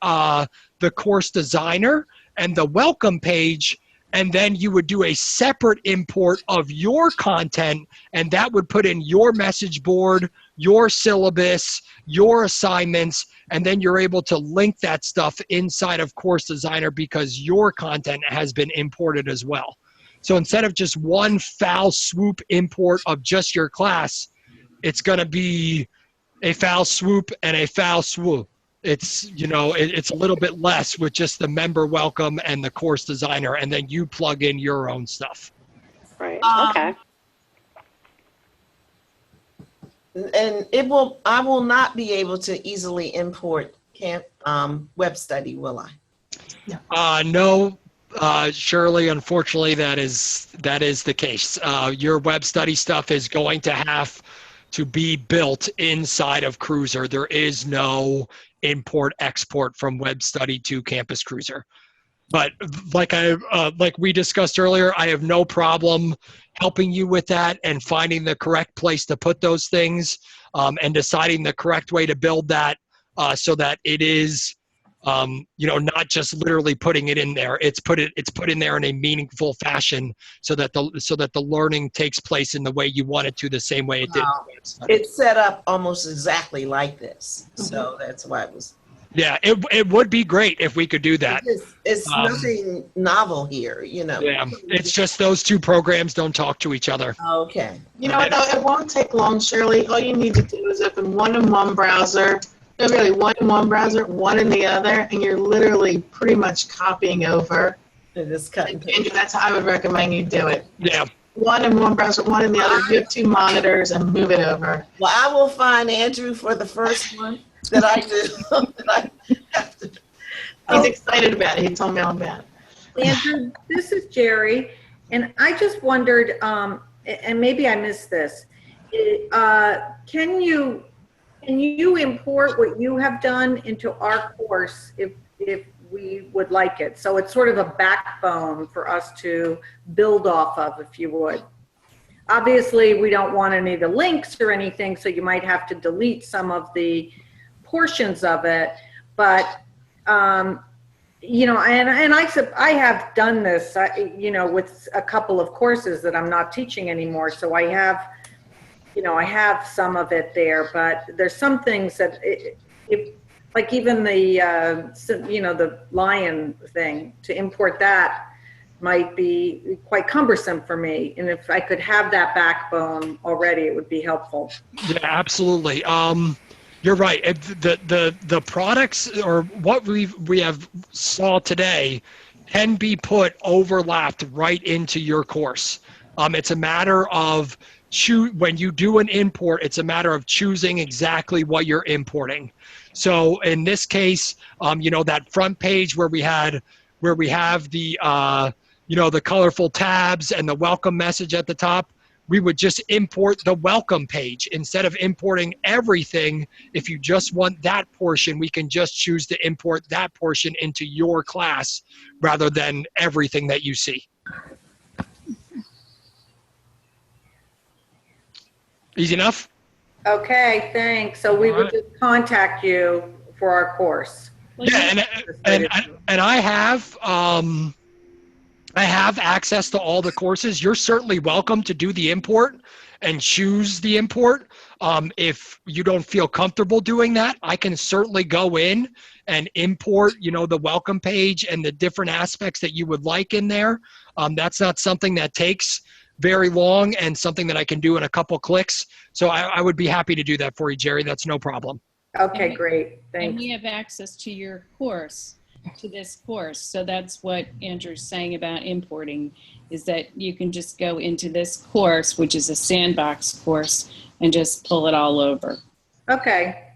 course designer and the welcome page, and then you would do a separate import of your content, and that would put in your message board, your syllabus, your assignments, and then you're able to link that stuff inside of Course Designer because your content has been imported as well. So instead of just one foul swoop import of just your class, it's going to be a foul swoop and a foul swoop. It's, you know, it's a little bit less with just the member welcome and the course designer, and then you plug in your own stuff. Right. Okay. And I will not be able to easily import web study, will I? No. Shirley, unfortunately, that is the case. Your web study stuff is going to have to be built inside of Cruiser. There is no import export from web study to Campus Cruiser. But like we discussed earlier, I have no problem helping you with that and finding the correct place to put those things, and deciding the correct way to build that so that it is, you know, not just literally putting it in there. It's put in there in a meaningful fashion so that the learning takes place in the way you want it to, the same way it did. It's set up almost exactly like this, so that's why it was. Yeah, it would be great if we could do that. It's nothing novel here, you know. Yeah, it's just those two programs don't talk to each other. Okay. You know what, though? It won't take long, Shirley. All you need to do is open one in one browser. No, really, one in one browser, one in the other, and you're literally pretty much copying over. Just cut and paste. That's how I would recommend you do it. Yeah. One in one browser, one in the other. You have two monitors and move it over. Well, I will find Andrew for the first one that I do. That I have to. He's excited about it. He told me all about it. Andrew, this is Jerry, and I just wondered, and maybe I missed this. Can you import what you have done into our course if we would like it? So it's sort of a backbone for us to build off of, if you would. Obviously, we don't want any of the links or anything, so you might have to delete some of the portions of it. But, you know, and I have done this, you know, with a couple of courses that I'm not teaching anymore. So I have I have some of it there, but there's some things that, like even the lion thing, to import that might be quite cumbersome for me. And if I could have that backbone already, it would be helpful. Yeah, absolutely. You're right. The products or what we have saw today can be put overlapped right into your course. It's a matter of when you do an import, it's a matter of choosing exactly what you're importing. So in this case, that front page where we have the the colorful tabs and the welcome message at the top, we would just import the welcome page instead of importing everything. If you just want that portion, we can just choose to import that portion into your class rather than everything that you see. Easy enough? Okay, thanks. So we would just contact you for our course. Yeah, and I have access to all the courses. You're certainly welcome to do the import and choose the import. If you don't feel comfortable doing that, I can certainly go in and import, the welcome page and the different aspects that you would like in there. That's not something that takes very long and something that I can do in a couple clicks. So I would be happy to do that for you, Jerry. That's no problem. Okay, great. Thanks. And we have access to your course, to this course. So that's what Andrew's saying about importing, is that you can just go into this course, which is a sandbox course, and just pull it all over. Okay.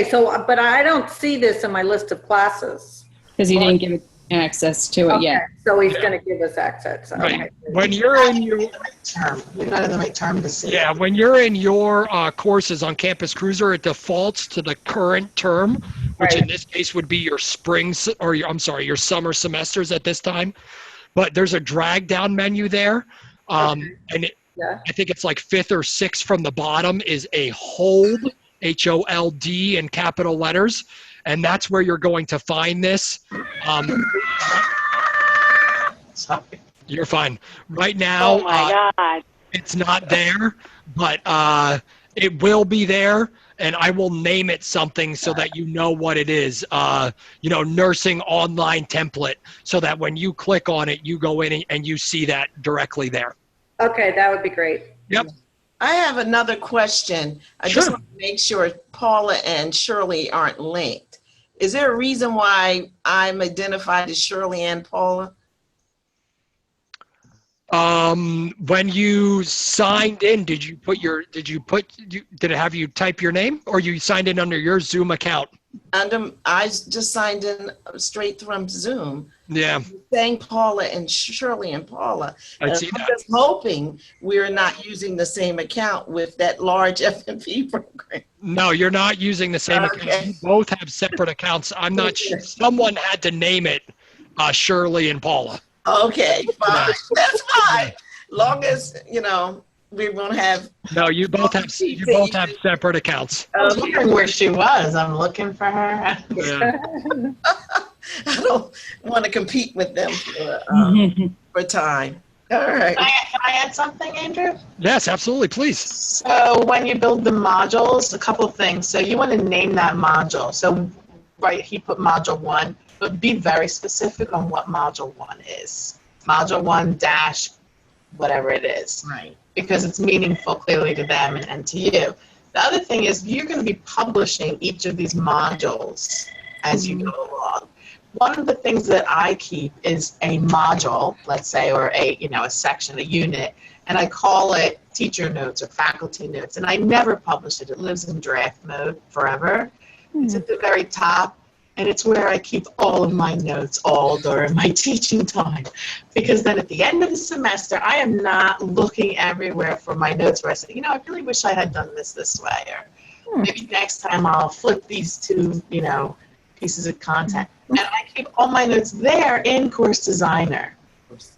So, but I don't see this in my list of classes. Because he didn't give it access to it yet. So he's going to give us access. Okay. Right. When you're in your term, you're not in the right term to see. Yeah, when you're in your courses on Campus Cruiser, it defaults to the current term, which in this case would be your your summer semesters at this time. But there's a drag down menu there, and I think it's like 5th or 6th from the bottom is a hold, HOLD in capital letters, and that's where you're going to find this. Sorry. You're fine. Right now, Oh my God. it's not there, but it will be there, and I will name it something so that you know what it is. Nursing online template, so that when you click on it, you go in and you see that directly there. Okay, that would be great. Yep. I have another question. I just want to make sure Paula and Shirley aren't linked. Is there a reason why I'm identified as Shirley and Paula? When you signed in, did it have you type your name, or you signed in under your Zoom account? I just signed in straight from Zoom. Yeah. Saying Paula and Shirley and Paula. I I'm see that. just hoping we're not using the same account with that large FNP program. No, you're not using the same account. You both have separate accounts. I'm not sure. Someone had to name it Shirley and Paula. Okay, fine. That's fine. Long as, we won't have. No, you both have separate accounts. I was wondering where she was. I'm looking for her. Yeah. I don't want to compete with them for time. All right. Can I add something, Andrew? Yes, absolutely. Please. So when you build the modules, a couple of things. So you want to name that module. So, he put module 1, but be very specific on what module 1 is. Module 1 dash whatever it is. Right. Because it's meaningful clearly to them and to you. The other thing is you're going to be publishing each of these modules as you go along. One of the things that I keep is a module, let's say, or a section, a unit, and I call it teacher notes or faculty notes, and I never publish it. It lives in draft mode forever. It's at the very top, and it's where I keep all of my notes all during my teaching time, because then at the end of the semester, I am not looking everywhere for my notes where I say, I really wish I had done this way, or maybe next time I'll flip these two, pieces of content. And I keep all my notes there in Course Designer.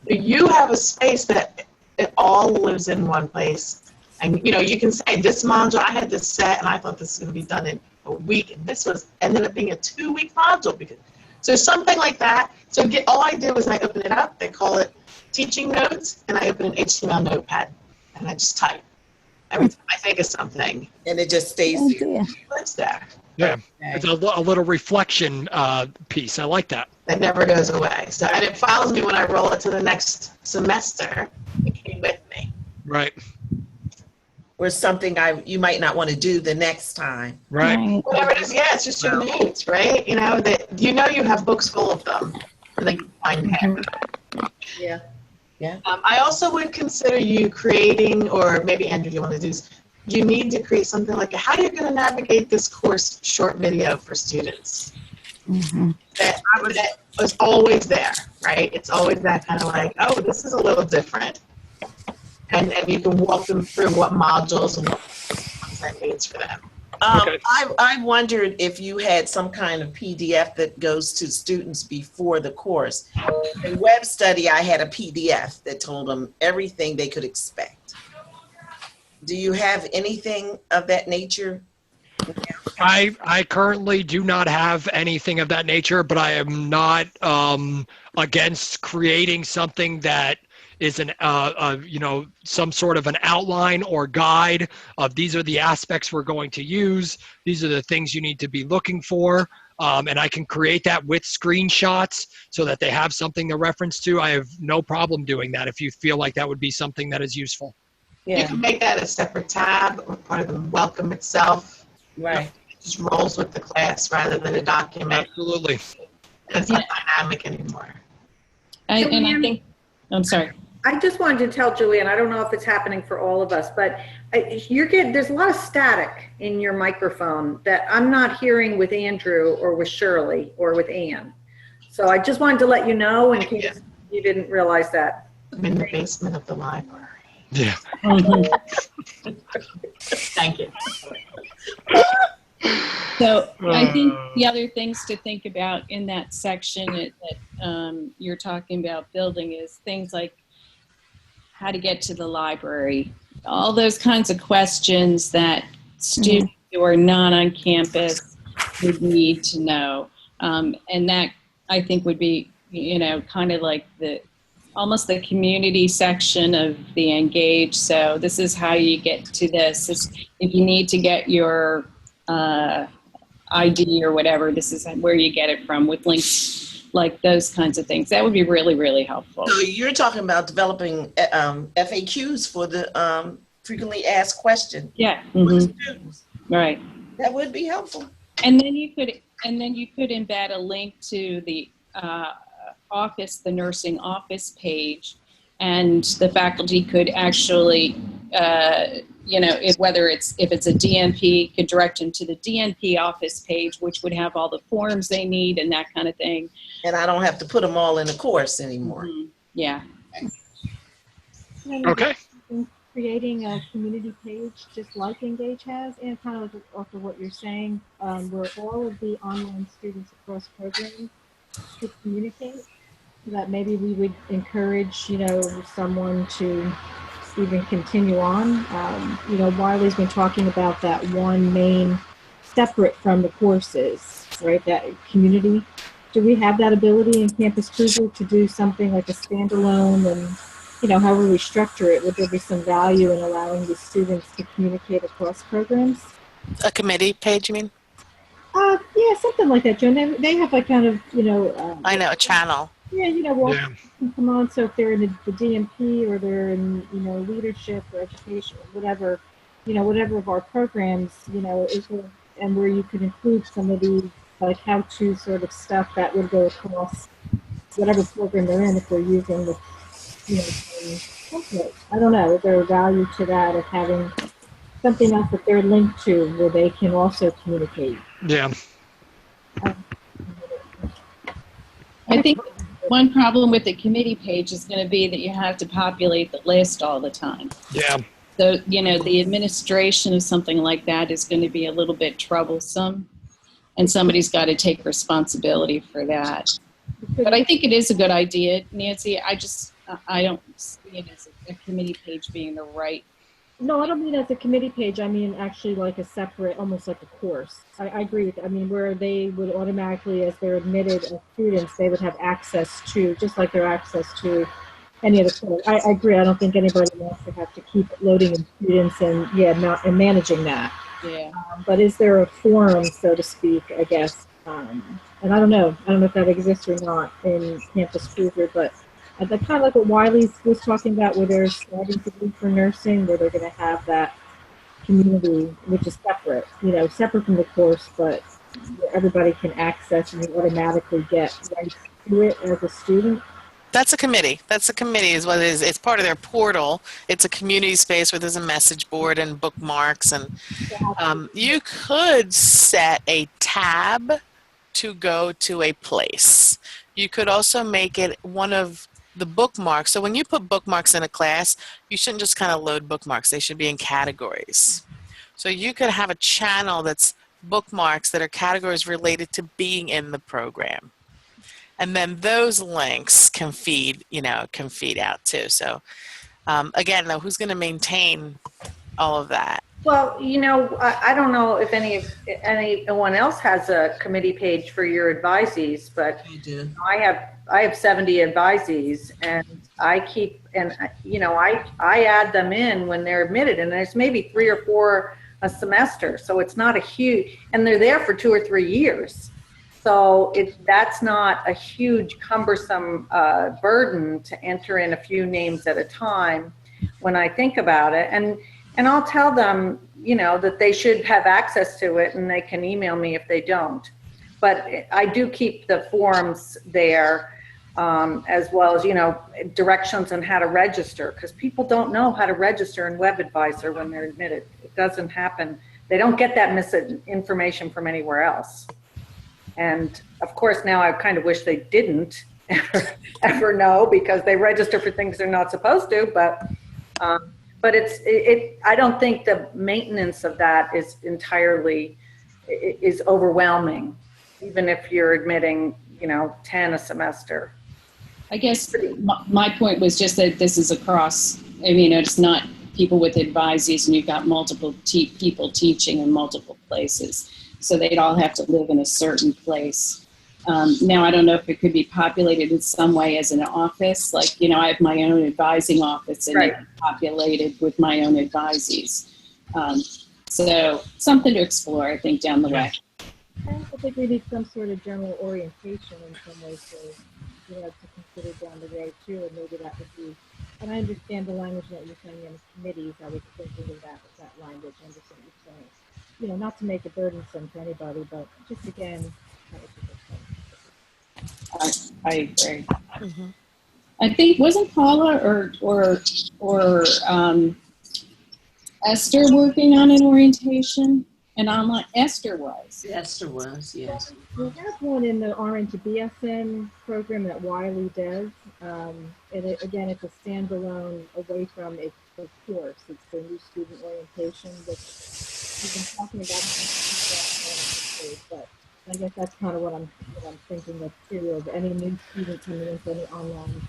You have a space that it all lives in one place. And, you can say, this module, I had this set, and I thought this was going to be done in a week, and this ended up being a 2-week module. So something like that. So all I do is I open it up, they call it teaching notes, and I open an HTML notepad, and I just type. Every time I think of something, And it just stays Oh, there. dear. it's there. Yeah, Okay. it's a little reflection piece. I like that. That never goes away. So, and it follows me when I roll it to the next semester. It came with me. Right, Or something you might not want to do the next time. right. Whatever it is, yeah, it's just your notes, right? You know, that you have books full of them. That you can find there. Yeah. Yeah. I also would consider you creating, or maybe Andrew, you want to do this, you need to create something like how you're going to navigate this course short video for students. That was always there, right? It's always that kind of like, oh, this is a little different. And you can walk them through what modules and what that means for them. Okay. I wondered if you had some kind of PDF that goes to students before the course. In Web Study, I had a PDF that told them everything they could expect. Do you have anything of that nature? I currently do not have anything of that nature, but I am not against creating something that is some sort of an outline or guide of these are the aspects we're going to use. These are the things you need to be looking for. And I can create that with screenshots so that they have something to reference to. I have no problem doing that if you feel like that would be something that is useful. You can make that a separate tab or part of the welcome itself. Right. It just rolls with the class rather than a document. Absolutely. It's not dynamic anymore. I think, I'm sorry. I just wanted to tell Julianne, I don't know if it's happening for all of us, but there's a lot of static in your microphone that I'm not hearing with Andrew or with Shirley or with Ann. So I just wanted to let you know in case you didn't realize that. I'm in the basement of the library. Yeah. Thank you. So I think the other things to think about in that section that you're talking about building is things like how to get to the library, all those kinds of questions that students who are not on campus would need to know. And that I think would be, kind of like almost the community section of the Engage. So this is how you get to this. If you need to get your ID or whatever, this is where you get it from, with links like those kinds of things. That would be really, really helpful. So you're talking about developing FAQs for the frequently asked questions. Yeah. For students. Right. That would be helpful. And then you could embed a link to the the nursing office page, and the faculty could actually, if it's a DNP, could direct them to the DNP office page, which would have all the forms they need and that kind of thing. And I don't have to put them all in the course anymore. Mm-hmm. Yeah. Okay. Creating a community page just like Engage has, and kind of off of what you're saying, where all of the online students across programs could communicate, so that maybe we would encourage, someone to even continue on. Wiley's been talking about that one main separate from the courses, right? That community. Do we have that ability in Campus Cruiser to do something like a standalone, and however we structure it, would there be some value in allowing the students to communicate across programs? A committee page, you mean? Yeah, something like that, Joan. They have like kind of, I know, a channel. Yeah, can come on. So if they're in the DMP or they're in, leadership or education, whatever, whatever of our programs, and where you could include some of the like how-to sort of stuff that would go across whatever program they're in if they're using the, template. I don't know. Is there a value to that of having something else that they're linked to where they can also communicate? Yeah. I think one problem with the committee page is going to be that you have to populate the list all the time. Yeah. So, the administration of something like that is going to be a little bit troublesome, and somebody's got to take responsibility for that. But I think it is a good idea, Nancy. I don't see it as a committee page being the right. No, I don't mean as a committee page. I mean actually like a separate, almost like a course. I agree with that. I mean, where they would automatically, as they're admitted as students, they would have access to, just like their access to any other course. I agree. I don't think anybody wants to have to keep loading in students and and managing that. Yeah. But is there a forum, so to speak, I guess? And I don't know if that exists or not in Campus Cruiser, but kind of like what Wiley was talking about, where they're starting to do for nursing, where they're going to have that community, which is separate, separate from the course, but where everybody can access and you automatically get rights to it as a student. That's a committee. That's a committee is what it is. It's part of their portal. It's a community space where there's a message board and bookmarks. And you could set a tab to go to a place. You could also make it one of the bookmarks. So when you put bookmarks in a class, you shouldn't just kind of load bookmarks. They should be in categories. So you could have a channel that's bookmarks that are categories related to being in the program. And then those links can feed out too. So again, though, who's going to maintain all of that? Well, I don't know if anyone else has a committee page for your advisees, but I do. I have 70 advisees, and I keep, I add them in when they're admitted, and there's maybe 3 or 4 a semester, so it's not a huge, and they're there for 2 or 3 years. So that's not a huge cumbersome burden to enter in a few names at a time when I think about it. And I'll tell them, that they should have access to it, and they can email me if they don't. But I do keep the forms there, as well as, directions on how to register, because people don't know how to register in WebAdvisor when they're admitted. It doesn't happen. They don't get that misinformation from anywhere else. And of course, now I kind of wish they didn't ever know, because they register for things they're not supposed to. But I don't think the maintenance of that is entirely is overwhelming, even if you're admitting 10 a semester. I guess my point was just that this is across. It's not people with advisees, and you've got multiple people teaching in multiple places. So they'd all have to live in a certain place. Now, I don't know if it could be populated in some way as an office. Like, I have my own advising office, and right. It's populated with my own advisees. So something to explore, I think, down the way. I also think we need some sort of general orientation in some ways to consider down the road too, and maybe that would be. And I understand the language that you're saying in committees. I was thinking of that language. I understand what you're saying. Not to make it burdensome for anybody, but just again, I agree. Mm-hmm. I think wasn't Paula or Esther working on an orientation? And online, Esther was. Esther was, yes. We have one in the RN to BSN program that Wiley does. And again, it's a standalone away from the course. It's the new student orientation that we've been talking about. But I guess that's kind of what I'm thinking of too. Of any new student coming into any online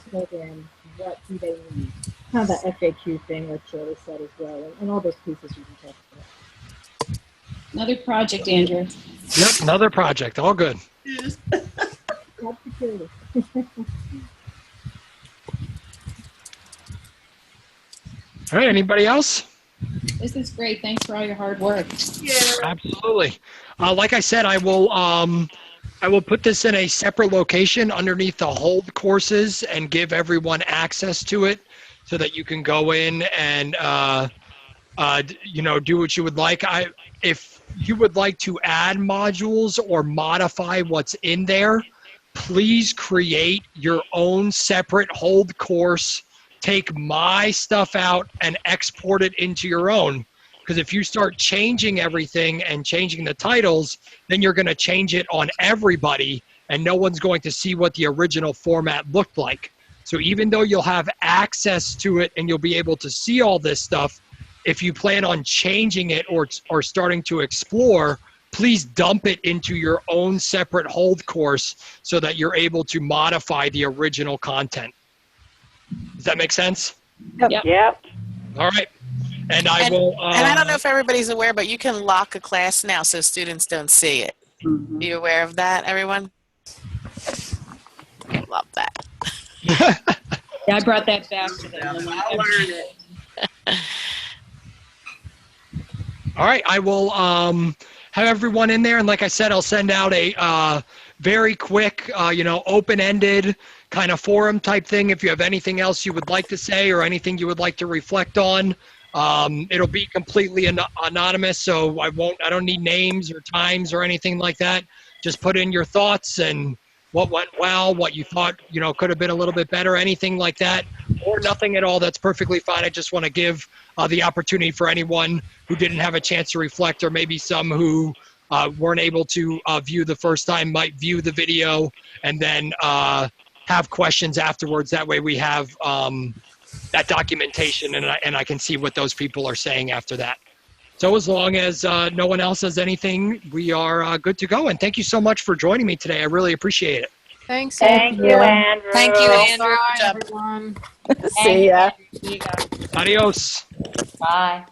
program, what do they need? Kind of that FAQ thing, like Shirley said as well, and all those pieces we can talk about. Another project, Andrew. Yep, another project. All good. Yes. All right, anybody else? This is great. Thanks for all your hard work. Yeah, absolutely. Like I said, I will put this in a separate location underneath the hold courses and give everyone access to it so that you can go in and do what you would like. If you would like to add modules or modify what's in there, please create your own separate hold course. Take my stuff out and export it into your own. Because if you start changing everything and changing the titles, then you're going to change it on everybody, and no one's going to see what the original format looked like. So even though you'll have access to it and you'll be able to see all this stuff, if you plan on changing it or starting to explore, please dump it into your own separate hold course so that you're able to modify the original content. Does that make sense? Yep. All right. And I will. And I don't know if everybody's aware, but you can lock a class now so students don't see it. Mm-hmm. Are you aware of that, everyone? Love that. Yeah, I brought that back to them. I'll learn it. All right, I will have everyone in there, and like I said, I'll send out a very quick, open-ended kind of forum type thing. If you have anything else you would like to say or anything you would like to reflect on, it'll be completely anonymous, so I don't need names or times or anything like that. Just put in your thoughts and what went well, what you thought could have been a little bit better, anything like that, or nothing at all. That's perfectly fine. I just want to give the opportunity for anyone who didn't have a chance to reflect, or maybe some who weren't able to view the first time might view the video and then have questions afterwards. That way we have that documentation, and I can see what those people are saying after that. So as long as no one else has anything, we are good to go. And thank you so much for joining me today. I really appreciate it. Thanks. Thank you, Andrew. Thank you, Andrew. Bye, Good job. everyone. See ya. There you go. Adios. Bye.